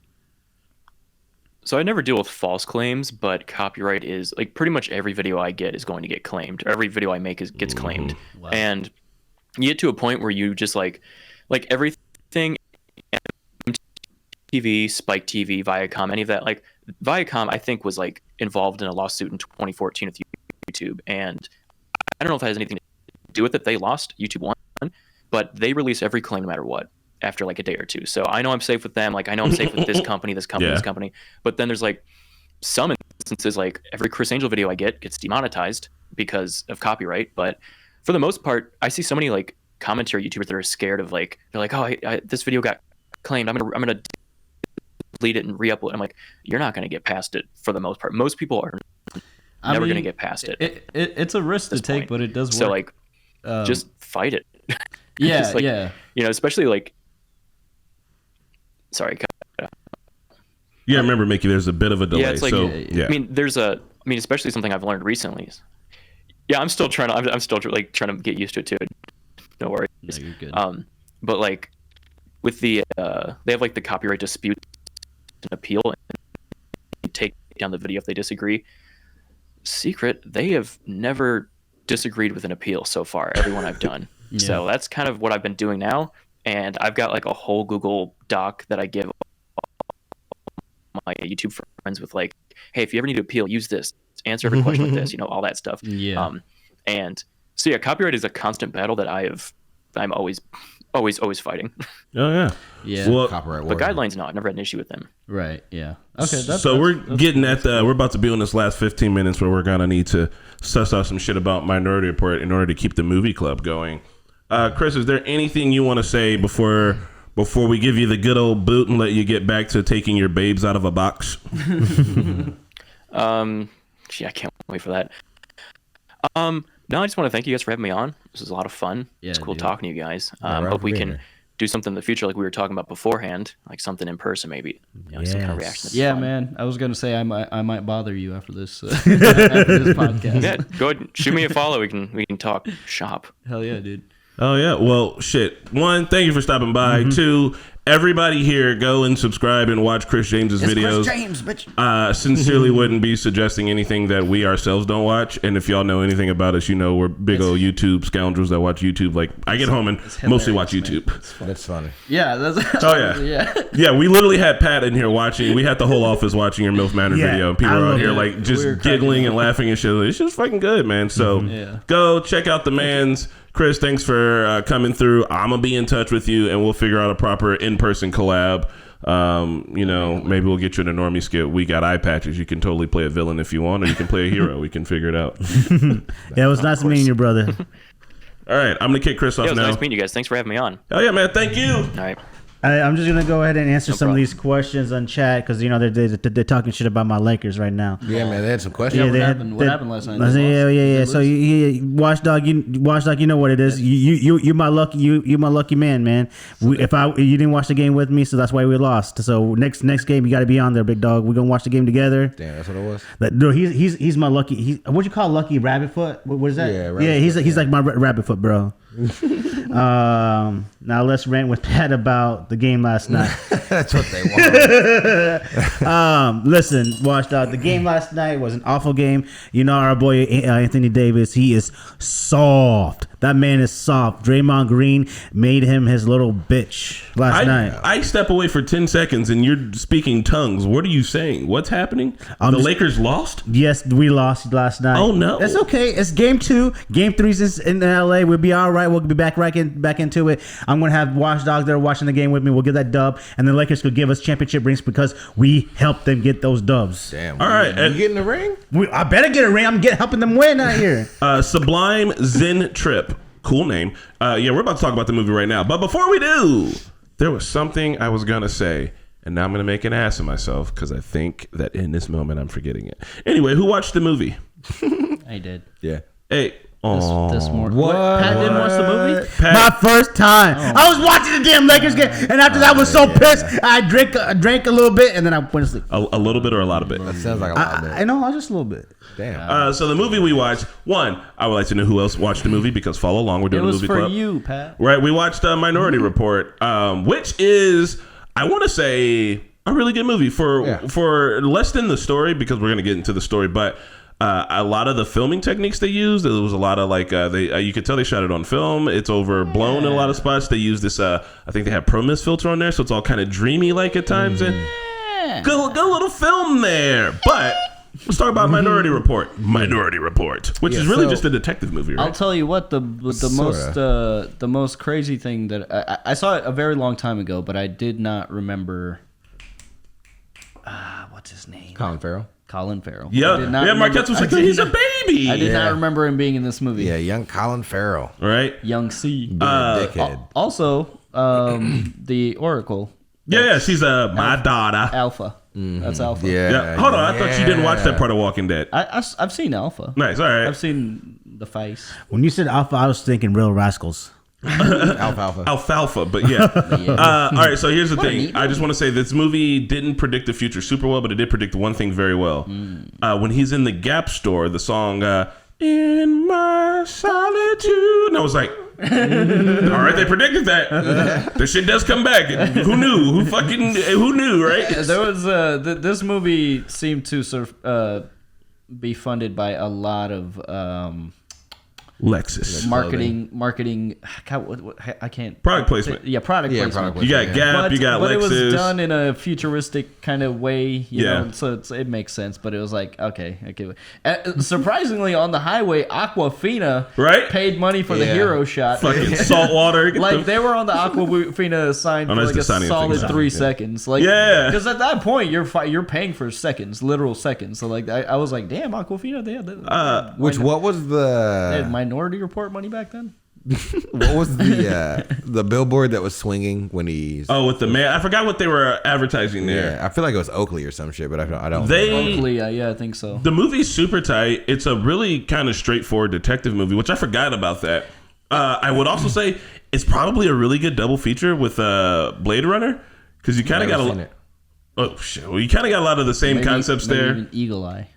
Speaker 5: So I never deal with false claims, but copyright is like pretty much every video I get is going to get claimed. Every video I make gets claimed.
Speaker 4: Wow.
Speaker 5: And you get to a point where you just like everything, MTV, Spike TV, Viacom, any of that. Like Viacom, I think was like involved in a lawsuit in 2014 with YouTube, and I don't know if that has anything to do with it. They lost, YouTube won, but they release every claim no matter what after like a day or two. So I know I'm safe with them. Like I know I'm safe with this company, this company. But then there's like some instances, like every Chris Angel video I get gets demonetized because of copyright. But for the most part, I see so many like commentary YouTubers that are scared of like, they're like, oh, this video got claimed. I'm gonna delete it and re-upload. I'm like, you're not gonna get past it for the most part. Most people are never gonna get past it.
Speaker 4: It's a risk to take, but it does work.
Speaker 5: So like, just fight it.
Speaker 4: Yeah,
Speaker 5: like,
Speaker 4: yeah.
Speaker 5: Especially like. Sorry.
Speaker 2: Yeah, I remember, Mickey. There's a bit of a delay.
Speaker 5: Yeah, it's like,
Speaker 2: yeah.
Speaker 5: I mean, especially something I've learned recently. Yeah, I'm still trying to get used to it too. No worries.
Speaker 4: No, you're good.
Speaker 5: But like with the they have like the copyright dispute and appeal, and you take down the video if they disagree. Secret, they have never disagreed with an appeal so far. Everyone I've done.
Speaker 4: Yeah.
Speaker 5: So that's kind of what I've been doing now. And I've got like a whole Google Doc that I give my YouTube friends with like, hey, if you ever need to appeal, use this. Answer every question with this, all that stuff.
Speaker 4: Yeah.
Speaker 5: And so yeah, copyright is a constant battle that I'm always fighting.
Speaker 2: Oh yeah.
Speaker 4: Yeah.
Speaker 2: Well,
Speaker 6: Copyright
Speaker 5: But
Speaker 6: warrior.
Speaker 5: guidelines, no, I've never had an issue with them.
Speaker 4: Right. Yeah. Okay.
Speaker 2: We're getting at we're about to be on this last 15 minutes where we're gonna need to suss out some shit about Minority Report in order to keep the movie club going. Chris, is there anything you want to say before before we give you the good old boot and let you get back to taking your babes out of a box?
Speaker 5: Gee, I can't wait for that. No, I just want to thank you guys for having me on. This was a lot of fun.
Speaker 4: Yeah,
Speaker 5: it's cool
Speaker 4: dude.
Speaker 5: talking to you guys.
Speaker 6: right
Speaker 5: Hope
Speaker 6: for
Speaker 5: we
Speaker 6: being
Speaker 5: can
Speaker 6: here.
Speaker 5: do something in the future like we were talking about beforehand, like something in person maybe. You know, some kind of
Speaker 1: Yes.
Speaker 5: reaction. That's
Speaker 4: Yeah,
Speaker 5: fun.
Speaker 4: man. I was gonna say I might bother you after this after this podcast.
Speaker 5: Yeah, go ahead, shoot me a follow. We can talk shop.
Speaker 4: Hell yeah, dude.
Speaker 2: Oh yeah. Well, shit. One, thank you for stopping by. Two, everybody here, go and subscribe and watch Chris James's videos.
Speaker 1: James, bitch.
Speaker 2: Sincerely wouldn't be suggesting anything that we ourselves don't watch. And if y'all know anything about us, you know we're big old YouTube scoundrels that watch YouTube. Like I get home and mostly watch
Speaker 4: hilarious,
Speaker 2: YouTube.
Speaker 6: That's funny.
Speaker 4: Yeah, that's
Speaker 2: Oh yeah.
Speaker 4: yeah.
Speaker 2: Yeah, we literally had Pat in here watching. We had the whole office watching your MILF Manor
Speaker 1: Yeah,
Speaker 2: video, and people
Speaker 1: I
Speaker 2: are out
Speaker 1: love
Speaker 2: here
Speaker 1: it.
Speaker 2: like just
Speaker 4: We were cracking
Speaker 2: giggling
Speaker 4: up.
Speaker 2: and laughing and shit. It's just fucking good, man. So
Speaker 4: Yeah.
Speaker 2: go check out the man's. Chris, thanks for coming through. I'm gonna be in touch with you, and we'll figure out a proper in-person collab. You know, maybe we'll get you in a Normie skit. We got eye patches. You can totally play a villain if you want, or you can play a hero. We can figure it out.
Speaker 1: Yeah, it was nice meeting you, brother.
Speaker 2: All right, I'm gonna kick Chris off
Speaker 5: Yeah, it was
Speaker 2: now.
Speaker 5: nice meeting you guys. Thanks for having me on.
Speaker 2: Oh yeah, man. Thank you.
Speaker 5: All right.
Speaker 1: I'm just gonna go ahead and answer some of
Speaker 5: problem.
Speaker 1: these questions on chat because you know they're talking shit about my Lakers right now.
Speaker 6: Yeah, man, they had some questions.
Speaker 4: Yeah, what
Speaker 1: they had-
Speaker 4: happened?
Speaker 1: they-
Speaker 4: What happened last night?
Speaker 1: I said,
Speaker 4: They lost?
Speaker 1: yeah.
Speaker 4: They
Speaker 1: So
Speaker 4: lose?
Speaker 1: Watchdog, you know what it is. You my lucky man. You didn't watch the game with me, so that's why we lost. So next game you got to be on there, big dog. We're gonna watch the game together.
Speaker 6: Damn, that's what it was.
Speaker 1: No, he's my lucky. What you call lucky rabbit foot? What is that?
Speaker 6: Yeah, rabbit
Speaker 1: yeah. He's
Speaker 6: foot,
Speaker 1: like my rabbit foot, bro. Now let's rant with Pat about the game last night.
Speaker 6: That's what they want.
Speaker 1: Listen, Watchdog, the game last night was an awful game. You know our boy Anthony Davis, he is soft. That man is soft. Draymond Green made him his little bitch last night.
Speaker 2: I step away for 10 seconds and you're speaking tongues. What are you saying? What's happening? The Lakers lost?
Speaker 1: Yes, we lost last night.
Speaker 2: Oh, no.
Speaker 1: It's okay. It's game 2. Game 3 is in LA. We'll be all right. We'll be back into it. I'm gonna have Watchdog there watching the game with me. We'll get that dub, and the Lakers could give us championship rings because we helped them get those dubs.
Speaker 6: Damn.
Speaker 2: All right,
Speaker 6: You get in the ring?
Speaker 1: I better get a ring. I'm helping them win out here.
Speaker 2: Sublime Zen Trip. Cool name. Yeah, we're about to talk about the movie right now. But before we do, there was something I was going to say. And now I'm going to make an ass of myself because I think that in this moment I'm forgetting it. Anyway, who watched the movie?
Speaker 4: I did.
Speaker 6: Yeah.
Speaker 2: Hey.
Speaker 4: This morning.
Speaker 6: What?
Speaker 4: Pat didn't watch the movie?
Speaker 2: Pat,
Speaker 1: My first time. I was watching the damn Lakers game, and after that, I was so pissed. I drank a little bit, and then I went to sleep.
Speaker 2: a little bit or a lot of it?
Speaker 6: That sounds like a lot of
Speaker 1: I know, just a little bit.
Speaker 6: Damn.
Speaker 2: So the movie we watched, one, I would like to know who else watched the movie because follow along. We're
Speaker 4: It
Speaker 2: doing a
Speaker 4: was
Speaker 2: movie
Speaker 4: for
Speaker 2: club.
Speaker 4: you, Pat.
Speaker 2: Right, we watched Minority Report, which is, I want to say, a really good movie for less than the story because we're going to get into the story, but a lot of the filming techniques they used, there was a lot of like you could tell they shot it on film. It's overblown in a lot of spots. They used this I think they have Pro Mist filter on there, so it's all kind of dreamy like at times and good little film there. But let's talk about Minority Report, which is really
Speaker 6: so-
Speaker 2: just a detective movie, right?
Speaker 4: I'll tell you what, the most crazy thing that I saw it a very long time ago, but I did not remember. What's his name?
Speaker 6: Colin Farrell.
Speaker 4: Colin Farrell.
Speaker 2: Yeah,
Speaker 4: I did not
Speaker 2: yeah.
Speaker 4: remember-
Speaker 2: Marquez was
Speaker 4: I
Speaker 2: like,
Speaker 4: did
Speaker 2: he's a
Speaker 4: not-
Speaker 2: baby.
Speaker 4: I did
Speaker 6: Yeah.
Speaker 4: not remember him being in this movie.
Speaker 6: Yeah, young Colin Farrell.
Speaker 2: Right?
Speaker 4: Young C.
Speaker 6: Dickhead.
Speaker 4: Also, the Oracle.
Speaker 2: Yeah, she's my daughter.
Speaker 4: Alpha. That's Alpha.
Speaker 2: Yeah. Hold on, I thought you didn't watch that part of Walking Dead.
Speaker 4: I've seen Alpha.
Speaker 2: Nice, all right.
Speaker 4: I've seen the face.
Speaker 1: When you said alpha, I was thinking Real Rascals.
Speaker 6: Alfalfa.
Speaker 2: Alfalfa, but yeah. All right, so here's the thing. I just want to say this movie didn't predict the future super well, but it did predict one thing very well. When he's in the Gap store, the song "In My Solitude," and I was like, all right, they predicted that. The shit does come back. Who knew? Who knew, right?
Speaker 4: There was this movie seemed to sort of be funded by a lot of
Speaker 2: Lexus.
Speaker 4: marketing. God, I can't.
Speaker 2: Product placement.
Speaker 4: Yeah, product placement.
Speaker 2: You got Gap, you got
Speaker 4: but
Speaker 2: Lexus.
Speaker 4: it was done in a futuristic kind of way, you
Speaker 2: Yeah.
Speaker 4: know, so it makes sense. But it was like, okay. Surprisingly, on the highway, Aquafina
Speaker 2: Right?
Speaker 4: paid money for the
Speaker 6: Yeah.
Speaker 4: hero shot.
Speaker 2: Fucking salt water. Get
Speaker 4: Like
Speaker 2: the-
Speaker 4: they were on the Aquafina sign for
Speaker 2: that's
Speaker 4: like
Speaker 2: the
Speaker 4: a
Speaker 2: signing thing.
Speaker 4: solid
Speaker 2: Yeah.
Speaker 4: 3 seconds. Like,
Speaker 2: Yeah.
Speaker 4: because at that point you're paying for seconds, literal seconds. So like I was like, damn, Aquafina, they had
Speaker 6: What was
Speaker 4: they had
Speaker 6: the?
Speaker 4: Minority Report money back then.
Speaker 6: What was the billboard that was swinging when he's?
Speaker 2: Oh, with the man, I forgot what they were advertising there.
Speaker 6: Yeah, I feel like it was Oakley or some shit, but I don't.
Speaker 4: Hopefully, yeah, I think so.
Speaker 2: The movie's super tight. It's a really kind of straightforward detective movie, which I forgot about that. I would also say it's probably a really good double feature with Blade Runner because you kind of got a lot. Oh shit! Well, you kind of got a lot of the same concepts there.
Speaker 4: Even Eagle Eye.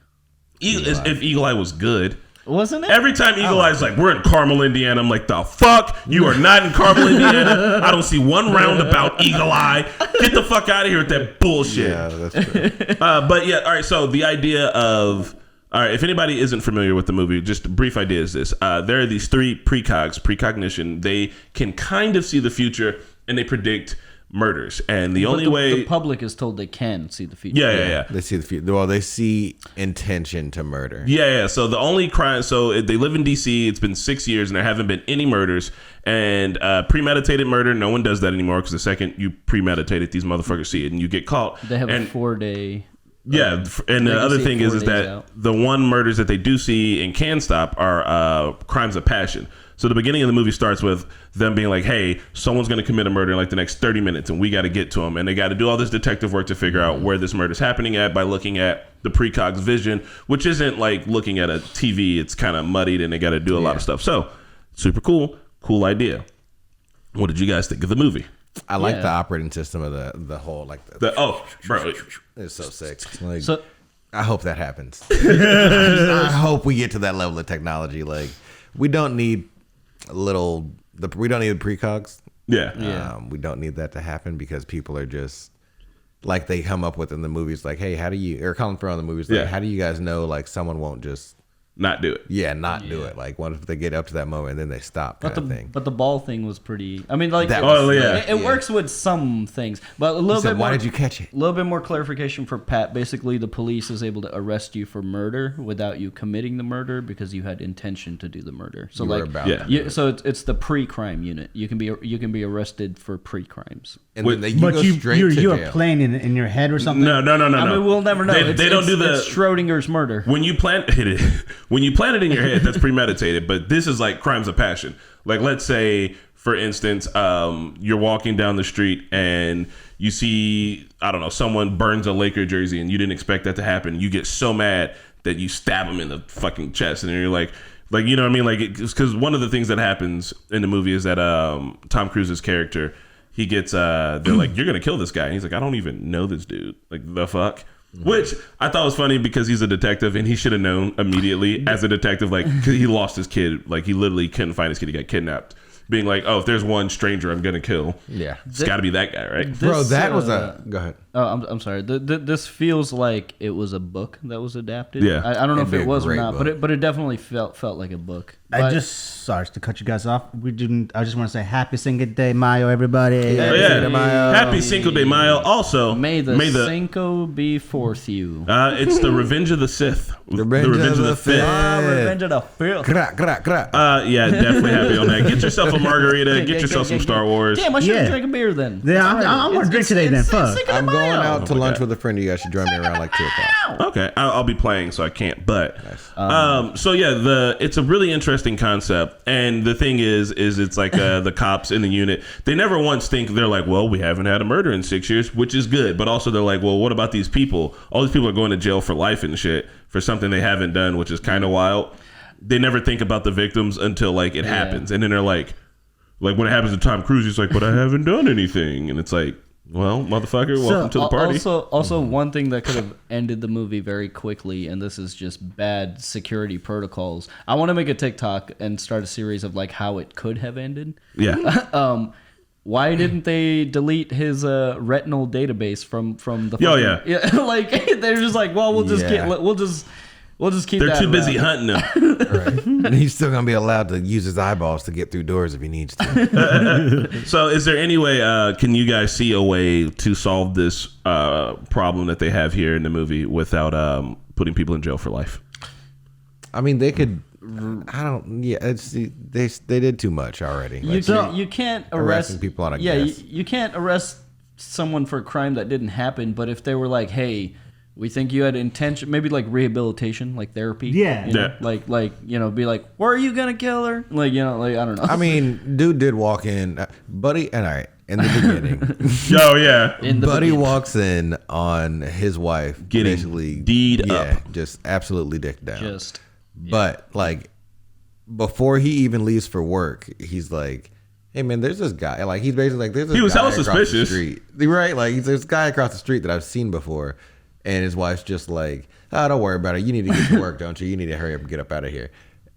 Speaker 2: If Eagle Eye was good.
Speaker 4: Wasn't it?
Speaker 2: Every time Eagle Eye's like, we're in Carmel, Indiana, I'm like, the fuck? You are not in Carmel, Indiana. I don't see one roundabout Eagle Eye. Get the fuck out of here with that bullshit.
Speaker 6: Yeah, that's true.
Speaker 2: But yeah, all right. So the idea of, all right, if anybody isn't familiar with the movie, just a brief idea is this. There are these three precognition. They can kind of see the future and they predict murders, and the only way
Speaker 4: the public is told they can see the future.
Speaker 2: Yeah.
Speaker 6: They see the future. Well, they see intention to murder.
Speaker 2: Yeah. So the only crime. So they live in DC. It's been 6 years, and there haven't been any murders. And premeditated murder, no one does that anymore because the second you premeditate it, these motherfuckers see it, and you get caught.
Speaker 4: They have a 4-day.
Speaker 2: Yeah, and the other thing is that
Speaker 4: out.
Speaker 2: the one murders that they do see and can stop are crimes of passion. So the beginning of the movie starts with them being like, hey, someone's going to commit a murder in like the next 30 minutes and we got to get to them. And they got to do all this detective work to figure out where this murder is happening at by looking at the precog's vision, which isn't like looking at a TV. It's kind of muddied and they got to do a lot of stuff. So super cool idea. What did you guys think of the movie?
Speaker 6: I like the operating system of the whole like
Speaker 2: bro,
Speaker 6: it's so sick. Like,
Speaker 4: So
Speaker 6: I hope that happens. I hope we get to that level of technology. Like we don't need we don't need precogs.
Speaker 2: Yeah.
Speaker 6: We don't need that to happen because people are just like they come up with in the movies like, hey, how do you or Colin Farrell in the movies like, how do you guys know like someone won't just
Speaker 2: not do it?
Speaker 6: Do it. Like what if they get up to that moment and then they stop kind of thing.
Speaker 4: But the ball thing was pretty. I mean, like it works with some things, but a little bit.
Speaker 6: Why
Speaker 4: more,
Speaker 6: did you catch it?
Speaker 4: A little bit more clarification for Pat. Basically, the police is able to arrest you for murder without you committing the murder because you had intention to do the murder. So so it's the pre-crime unit. You can be arrested for pre-crimes.
Speaker 6: And then you're
Speaker 1: playing in your head or something.
Speaker 2: No.
Speaker 4: I mean, we'll never know.
Speaker 2: They don't do the
Speaker 4: it's Schrodinger's murder.
Speaker 2: When you plant it in your head, that's premeditated. But this is like crimes of passion. Like let's say, for instance, you're walking down the street and you see, I don't know, someone burns a Laker jersey and you didn't expect that to happen. You get so mad that you stab them in the fucking chest, and you're like you know what I mean? Like it's because one of the things that happens in the movie is that Tom Cruise's character, he gets they're like, you're gonna kill this guy, and he's like, I don't even know this dude. Like the fuck. Which I thought was funny because he's a detective and he should have known immediately as a detective, like 'cause he lost his kid, like he literally couldn't find his kid, he got kidnapped. Being like, oh, if there's one stranger I'm gonna kill, it's got to be that guy, right?
Speaker 6: Bro, that was a go ahead.
Speaker 4: Oh, I'm sorry. This feels like it was a book that was adapted.
Speaker 2: Yeah.
Speaker 4: I don't know if it was or not,
Speaker 6: book.
Speaker 4: but it definitely felt like a book.
Speaker 1: Sorry to cut you guys off. I just want to say happy Cinco de Mayo, everybody.
Speaker 2: Happy Cinco de Mayo. Also,
Speaker 4: May the Cinco be forth you.
Speaker 2: It's the Revenge of the Sith.
Speaker 6: Revenge of the Fifth.
Speaker 4: Revenge of the Fifth.
Speaker 2: Yeah, definitely happy on that. Get yourself a margarita. Get yourself some Star Wars.
Speaker 4: Damn, I should drink a beer then.
Speaker 1: Yeah, I'm going to drink today then. Fuck.
Speaker 6: I'm going out to lunch with a friend. You guys should join me around like 2 o'clock.
Speaker 2: Okay, I'll be playing, so I can't. But so yeah, it's a really interesting concept, and the thing is it's like the cops in the unit. They never once think they're like, well, we haven't had a murder in 6 years, which is good. But also they're like, well, what about these people? All these people are going to jail for life and shit for something they haven't done, which is kind of wild. They never think about the victims until like it happens, and then they're like when it happens to Tom Cruise, he's like, but I haven't done anything, and it's like, well, motherfucker, welcome to the party.
Speaker 4: Also, one thing that could have ended the movie very quickly, and this is just bad security protocols. I want to make a TikTok and start a series of like how it could have ended.
Speaker 2: Yeah.
Speaker 4: Why didn't they delete his retinal database from the?
Speaker 2: Yeah.
Speaker 4: Like they're just like, well, we'll just keep.
Speaker 2: They're
Speaker 4: that
Speaker 2: too busy
Speaker 4: around.
Speaker 2: hunting him.
Speaker 6: Right. And he's still gonna be allowed to use his eyeballs to get through doors if he needs to.
Speaker 2: So, is there any way? Can you guys see a way to solve this problem that they have here in the movie without putting people in jail for life?
Speaker 6: I mean, they could. I don't. Yeah, they did too much already.
Speaker 4: You can't arrest
Speaker 6: arresting people on a guess.
Speaker 4: you can't arrest someone for a crime that didn't happen. But if they were like, hey, We think you had intention, maybe like rehabilitation, like therapy.
Speaker 1: Yeah.
Speaker 4: You know? Like be like, were you gonna kill her? Like, I don't know.
Speaker 6: I mean, dude did walk in, Buddy, and in the beginning.
Speaker 2: Oh yeah.
Speaker 6: Buddy walks in on his wife
Speaker 2: Getting
Speaker 6: basically
Speaker 2: D'd up.
Speaker 6: just absolutely dicked down. But like before he even leaves for work, he's like, "Hey man, there's this guy." Like he's basically like, "There's this." He was hella suspicious, right? Like there's this guy across the street that I've seen before, and his wife's just like, "Oh, don't worry about it. You need to get to work, don't you? You need to hurry up and get up out of here."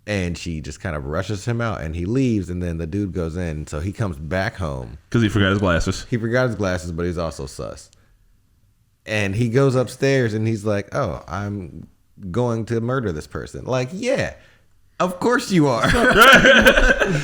Speaker 6: And she just kind of rushes him out, and he leaves, and then the dude goes in. So he comes back home
Speaker 2: because he forgot his glasses.
Speaker 6: He forgot his glasses, but he's also sus. And he goes upstairs, and he's like, "Oh, I'm going to murder this person." Like, yeah. Of course you are,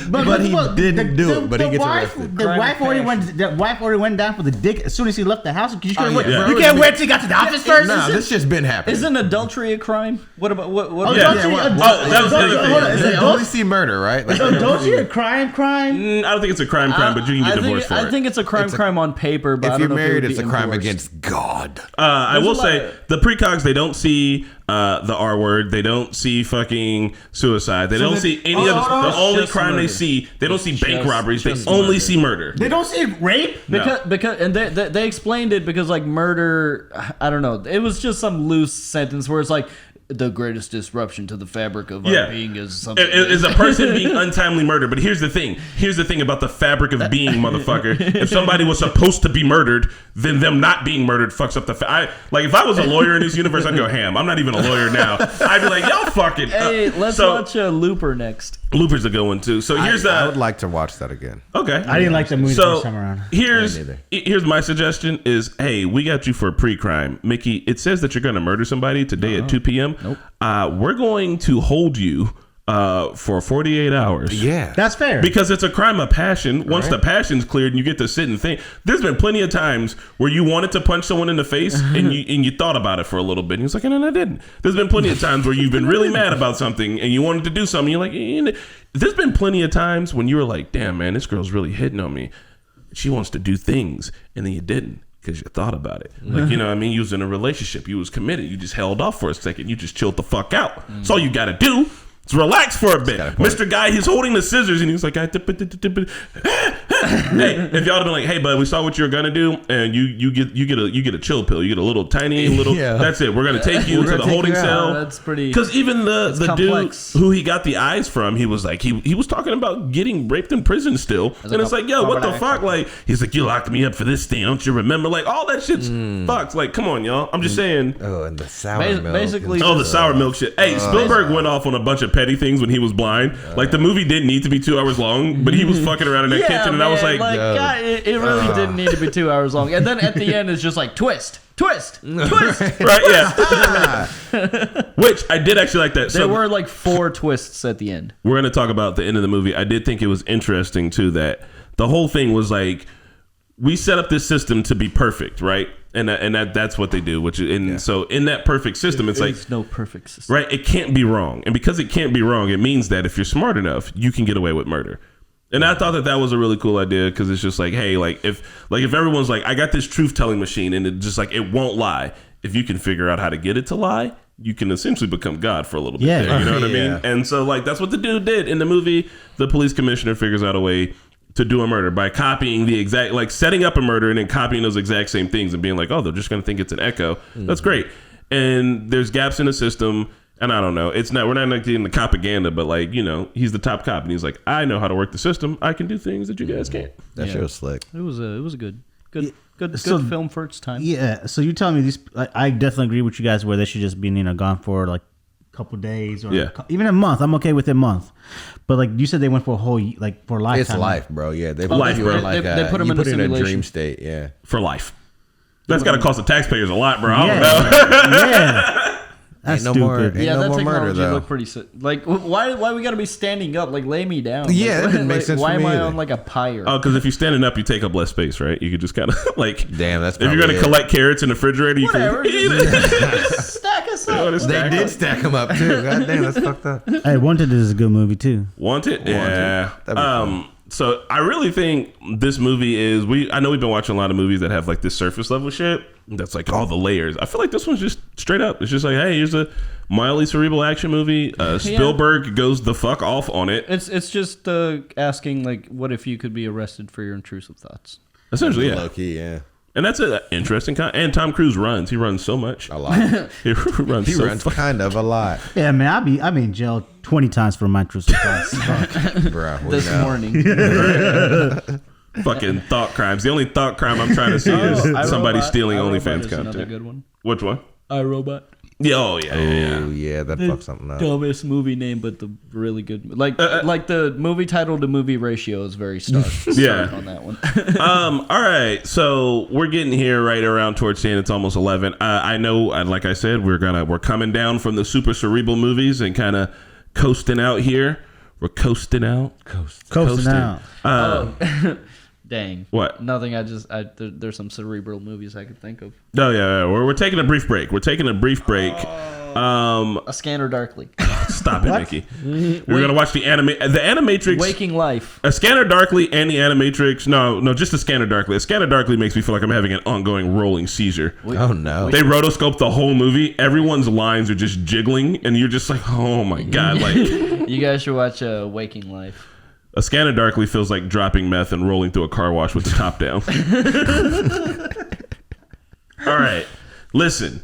Speaker 6: but he didn't do it. But he gets arrested.
Speaker 1: The wife already went down for the dick as soon as he left the house. You can't wait till he got to the office first.
Speaker 6: No, this just been happening.
Speaker 4: Isn't adultery a crime? What about what?
Speaker 1: Adultery.
Speaker 2: That was the other thing.
Speaker 6: Only see murder, right? Like,
Speaker 1: adultery a crime?
Speaker 2: I don't think it's a crime, but you can get divorced for it.
Speaker 4: I think it's a crime on paper. But
Speaker 6: if you're married, it's a crime against God.
Speaker 2: I will say the precogs, they don't see the R word. They don't see fucking suicide. They don't see any of the only crime murder. They see. They don't see bank robberies. They only see murder.
Speaker 1: They don't see rape
Speaker 4: because and they explained it because like murder. I don't know. It was just some loose sentence where it's like the greatest disruption to the fabric of our being is something.
Speaker 2: Is a person being untimely murdered. But here's the thing. Here's the thing about the fabric of being, motherfucker. If somebody was supposed to be murdered, then them not being murdered fucks up the. Like if I was a lawyer in this universe, I'd go ham. I'm not even a lawyer now. I'd be like, y'all fucking.
Speaker 4: Hey, let's watch Looper next.
Speaker 2: Looper's a good one too. So here's
Speaker 6: I would like to watch that again.
Speaker 2: Okay.
Speaker 1: I didn't like the movie the first time around.
Speaker 2: Here's my suggestion is, hey, we got you for a pre-crime. Mickey, it says that you're going to murder somebody today at 2 p.m.
Speaker 4: Nope.
Speaker 2: We're going to hold you for 48 hours.
Speaker 6: Yeah.
Speaker 1: That's fair.
Speaker 2: Because it's a crime of passion. Once the passion's cleared and you get to sit and think. There's been plenty of times where you wanted to punch someone in the face and you thought about it for a little bit. And you was like, and then I didn't. There's been plenty of times where you've been really mad about something and you wanted to do something. You're like, there's been plenty of times when you were like, damn, man, this girl's really hitting on me. She wants to do things. And then you didn't. Because you thought about it. Like, you know what I mean? You was in a relationship. You was committed. You just held off for a second. You just chilled the fuck out. That's all you got to do. Just relax for a bit. Mr. Guy, he's holding the scissors and he's like, hey, if y'all had been like, hey, bud, we saw what you're gonna do, and you get a chill pill. You get a little tiny little. That's it. We're gonna take you to the holding cell.
Speaker 4: That's pretty.
Speaker 2: Because even the
Speaker 4: complex.
Speaker 2: dude who he got the eyes from, he was like, he was talking about getting raped in prison still, and it's like, yo, what the fuck? Like, he's like, you locked me up for this thing, don't you remember? Like, all that shit's fucked. Like, come on, y'all. I'm just saying.
Speaker 6: Oh, and the sour milk.
Speaker 4: Basically,
Speaker 2: the sour milk shit. Hey, Spielberg went off on a bunch of petty things when he was blind. Like the movie didn't need to be 2 hours long, but he was fucking around in that kitchen, and I was like,
Speaker 4: God, it really didn't need to be 2 hours long. And then at the end, it's just like twist. Right?
Speaker 2: Yeah. Which I did actually like that.
Speaker 4: There were like 4 twists at the end.
Speaker 2: We're gonna talk about the end of the movie. I did think it was interesting too that the whole thing was like, we set up this system to be perfect, right? And that's what they do. So in that perfect system, it's like
Speaker 4: there's no perfect system,
Speaker 2: right? It can't be wrong, and because it can't be wrong, it means that if you're smart enough, you can get away with murder. And I thought that was a really cool idea because it's just like, hey, if everyone's like, I got this truth telling machine, and it just like it won't lie. If you can figure out how to get it to lie, you can essentially become God for a little bit. There, you know what I mean? And so like that's what the dude did in the movie. The police commissioner figures out a way to do a murder by copying the exact, like setting up a murder and then copying those exact same things and being like, oh, they're just going to think it's an echo. That's great. And there's gaps in the system. And I don't know. We're not like getting the propaganda, but like, he's the top cop and he's like, I know how to work the system. I can do things that you guys can't.
Speaker 6: That shit was slick.
Speaker 4: It was a good film for its time.
Speaker 1: Yeah. So you telling me these, I definitely agree with you guys where they should just be, gone for like a couple days or even a month. I'm okay with a month. But like you said, they went for a whole, like for a lifetime.
Speaker 6: It's life, bro. Yeah. They
Speaker 4: put you in like they put them in a simulation.
Speaker 6: Dream state. Yeah.
Speaker 2: For life. That's got to cost the taxpayers a lot, bro. I don't know.
Speaker 1: Yeah. That's
Speaker 6: no
Speaker 1: stupid.
Speaker 6: More,
Speaker 4: that
Speaker 6: no
Speaker 4: technology
Speaker 6: murder, though.
Speaker 4: looked pretty like why we gotta be standing up? Like lay me down.
Speaker 6: Yeah, that didn't make sense.
Speaker 4: Why
Speaker 6: for me
Speaker 4: am I
Speaker 6: either.
Speaker 4: on like a pyre?
Speaker 2: Oh, because if you're standing up, you take up less space, right? You could just kind of like.
Speaker 6: Damn, that's.
Speaker 2: If you're gonna collect carrots in the refrigerator, you
Speaker 4: Whatever,
Speaker 2: can eat it.
Speaker 4: stack us up.
Speaker 6: They did stack them up too. God damn, that's fucked up.
Speaker 1: Hey, Wanted is a good movie too.
Speaker 2: Wanted? Yeah. So I really think this movie is I know we've been watching a lot of movies that have like this surface level shit that's like all the layers. I feel like this one's just straight up. It's just like, hey, here's a mildly cerebral action movie. Spielberg goes the fuck off on it.
Speaker 4: It's just asking like, what if you could be arrested for your intrusive thoughts?
Speaker 2: Essentially, yeah.
Speaker 6: Low key, yeah.
Speaker 2: And that's an interesting and Tom Cruise runs. He runs so much.
Speaker 6: A lot.
Speaker 2: He runs
Speaker 6: He
Speaker 2: so
Speaker 6: runs kind of a lot.
Speaker 1: Yeah, man, I'll be in jail 20 times for my intrusive thoughts.
Speaker 6: Bro, we
Speaker 4: This
Speaker 6: know.
Speaker 4: morning.
Speaker 2: fucking thought crimes. The only thought crime I'm trying to see is somebody stealing OnlyFans
Speaker 4: Another
Speaker 2: content.
Speaker 4: good one.
Speaker 2: Which one?
Speaker 4: iRobot.
Speaker 2: Yeah, oh yeah.
Speaker 6: Oh, yeah, that fucked something up.
Speaker 4: Dumbest movie name, but the really good. Like the movie title to movie ratio is very stark.
Speaker 2: Yeah.
Speaker 4: On that one.
Speaker 2: All right, so we're getting here right around towards the end. It's almost 11. I know, like I said, we're coming down from the super cerebral movies and kind of coasting out here. We're coasting out.
Speaker 1: Coasting out.
Speaker 4: Dang.
Speaker 2: What?
Speaker 4: Nothing. There's some cerebral movies I could think of.
Speaker 2: Oh yeah, we're taking a brief break. A
Speaker 4: Scanner Darkly.
Speaker 2: Stop it, Nikki. We're gonna watch the Animatrix.
Speaker 4: Waking Life.
Speaker 2: A Scanner Darkly and the Animatrix. No, just a Scanner Darkly. A Scanner Darkly makes me feel like I'm having an ongoing rolling seizure.
Speaker 6: Oh, no.
Speaker 2: They rotoscope the whole movie. Everyone's lines are just jiggling, and you're just like, oh my god! Like,
Speaker 4: You guys should watch Waking Life.
Speaker 2: a Scanner Darkly feels like dropping meth and rolling through a car wash with the top down. All right, listen.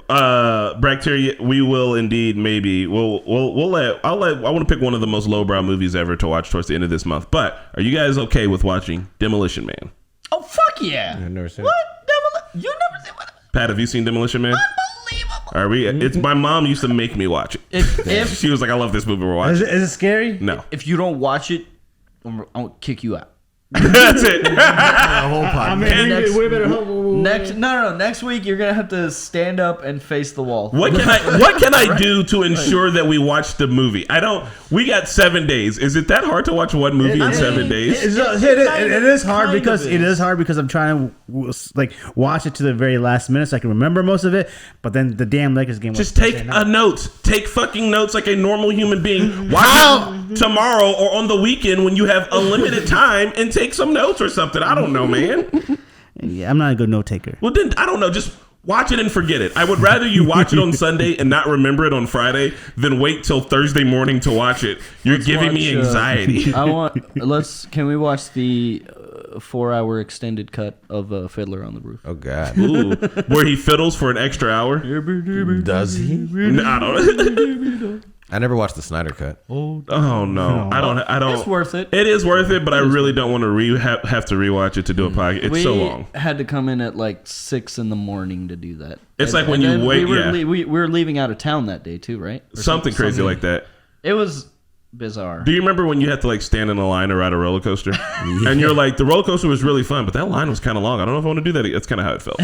Speaker 2: Bracteria, we will indeed maybe I want to pick one of the most lowbrow movies ever to watch towards the end of this month. But are you guys okay with watching Demolition Man?
Speaker 4: Oh fuck yeah!
Speaker 6: I've never seen
Speaker 4: What?
Speaker 6: it.
Speaker 4: You never seen what?
Speaker 2: Pat, have you seen Demolition Man?
Speaker 4: Unbelievable.
Speaker 2: Are we? It's my mom used to make me watch it.
Speaker 4: If
Speaker 2: She was like, I love this movie. We're watching.
Speaker 1: Is it scary?
Speaker 2: No,
Speaker 4: if you don't watch it, I'll kick you out.
Speaker 2: that's it.
Speaker 4: Next week you're gonna have to stand up and face the wall.
Speaker 2: What can I do to ensure that we watch the movie? We got 7 days. Is it that hard to watch one movie in 7 days?
Speaker 1: It is hard because I'm trying to like watch it to the very last minute so I can remember most of it. But then the damn Lakers game.
Speaker 2: Just take a note. Take fucking notes like a normal human being. Watch it tomorrow or on the weekend when you have unlimited time and take some notes or something. I don't know, man.
Speaker 1: Yeah, I'm not a good note taker.
Speaker 2: Well, then I don't know. Just watch it and forget it. I would rather you watch it on Sunday and not remember it on Friday than wait till Thursday morning to watch it. You're giving me anxiety.
Speaker 4: Can we watch the 4-hour extended cut of Fiddler on the Roof?
Speaker 6: Oh, God.
Speaker 2: Ooh, where he fiddles for an extra hour.
Speaker 6: Does he?
Speaker 2: I don't.
Speaker 6: I never watched the Snyder Cut.
Speaker 2: Oh no, I don't.
Speaker 4: It's worth it.
Speaker 2: It is worth it, but I really don't want to have to rewatch it to do a podcast. It's so long.
Speaker 4: We had to come in at like 6 a.m. to do that.
Speaker 2: It's like when you wait.
Speaker 4: We were leaving out of town that day too, right? Or
Speaker 2: something crazy like that.
Speaker 4: It was bizarre.
Speaker 2: Do you remember when you had to like stand in a line to ride a roller coaster? And you're like, the roller coaster was really fun, but that line was kind of long. I don't know if I want to do that. That's kind of how it felt.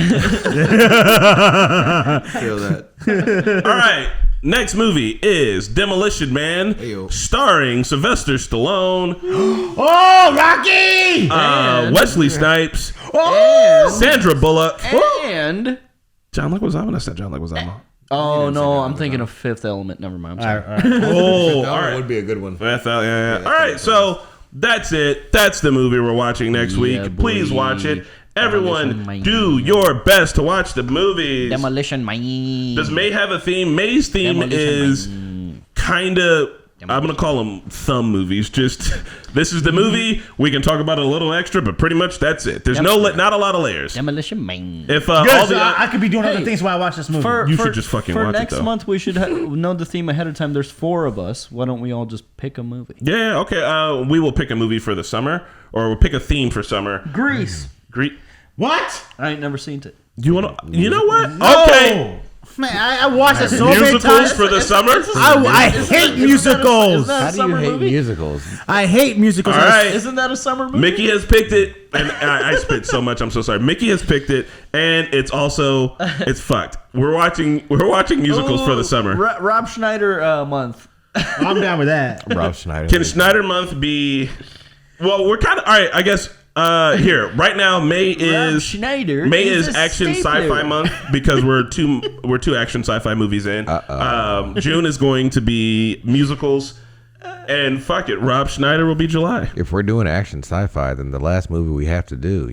Speaker 6: Feel that.
Speaker 2: All right. Next movie is Demolition Man, starring Sylvester Stallone.
Speaker 1: Oh, Rocky!
Speaker 2: Wesley Snipes. Sandra Bullock.
Speaker 4: And
Speaker 2: John Leguizamo. That's not John Leguizamo.
Speaker 4: oh no, I'm thinking of Fifth Element. Never mind. I'm sorry.
Speaker 2: Oh, all
Speaker 6: That
Speaker 2: right.
Speaker 6: would be a good one.
Speaker 2: Yeah. All right, so that's it. That's the movie we're watching next week.
Speaker 4: boy.
Speaker 2: Please watch it. Everyone,
Speaker 4: Demolition
Speaker 2: do your best to watch the movies.
Speaker 4: Demolition Man.
Speaker 2: Does May have a theme? May's theme is kind of, I'm going to call them thumb movies. Just, this is the movie. We can talk about it a little extra, but pretty much that's it. There's not a lot of layers.
Speaker 4: Demolition Man.
Speaker 2: If
Speaker 1: I could be doing other things while I watch this movie.
Speaker 2: You should just fucking watch it,
Speaker 4: next
Speaker 2: though.
Speaker 4: month, we should know the theme ahead of time. There's 4 of us. Why don't we all just pick a movie?
Speaker 2: Yeah, okay. We will pick a movie for the summer, or we'll pick a theme for summer.
Speaker 4: Grease.
Speaker 1: What?
Speaker 4: I ain't never seen it.
Speaker 2: You want to? You know what?
Speaker 1: No.
Speaker 2: Okay.
Speaker 1: Man, I watched it so many
Speaker 2: Musicals
Speaker 1: times.
Speaker 2: for the summer.
Speaker 1: I hate musicals.
Speaker 6: How do you hate musicals?
Speaker 1: I hate musicals.
Speaker 2: All right.
Speaker 4: Isn't that a summer movie?
Speaker 2: Mickey has picked it, and I spit so much. I'm so sorry. Mickey has picked it, and it's fucked. We're watching musicals for the summer.
Speaker 4: Rob Schneider month.
Speaker 1: I'm down with that.
Speaker 6: Rob Schneider.
Speaker 2: Can Schneider month be? Well, we're kind of all right. I guess here right now May is
Speaker 4: Schneider.
Speaker 2: May
Speaker 4: is
Speaker 2: is
Speaker 4: a
Speaker 2: action
Speaker 4: stapler.
Speaker 2: sci-fi month because we're two action sci-fi movies in. June is going to be musicals. And fuck it, Rob Schneider will be July.
Speaker 6: If we're doing action sci-fi, then the last movie we have to do,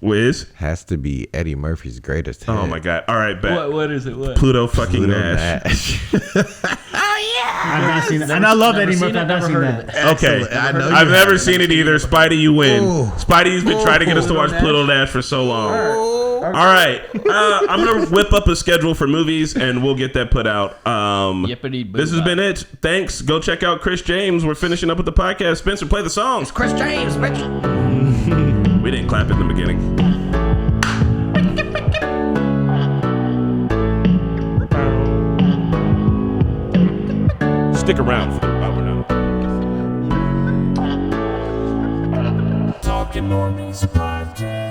Speaker 2: Wiz
Speaker 6: has to be Eddie Murphy's Greatest Hit.
Speaker 2: Oh my god! All right, bet.
Speaker 4: What is it? What?
Speaker 2: Pluto fucking
Speaker 6: Pluto
Speaker 2: Nash.
Speaker 1: I've not seen that. And I love Eddie Murphy. I've not seen that.
Speaker 2: Okay,
Speaker 6: I know
Speaker 2: I've
Speaker 6: you
Speaker 2: never
Speaker 6: haven't.
Speaker 2: seen it either. Spidey, you win.
Speaker 6: Ooh.
Speaker 2: Spidey's been trying to get us to watch Pluto Nash for so long. All right, I'm gonna whip up a schedule for movies and we'll get that put out. This has been it. Thanks. Go check out Chris James. We're finishing up with the podcast. Spencer, play the songs.
Speaker 7: Chris James, bitch.
Speaker 2: We didn't clap in the beginning. Stick around for the power now.
Speaker 3: Talking Normies podcast.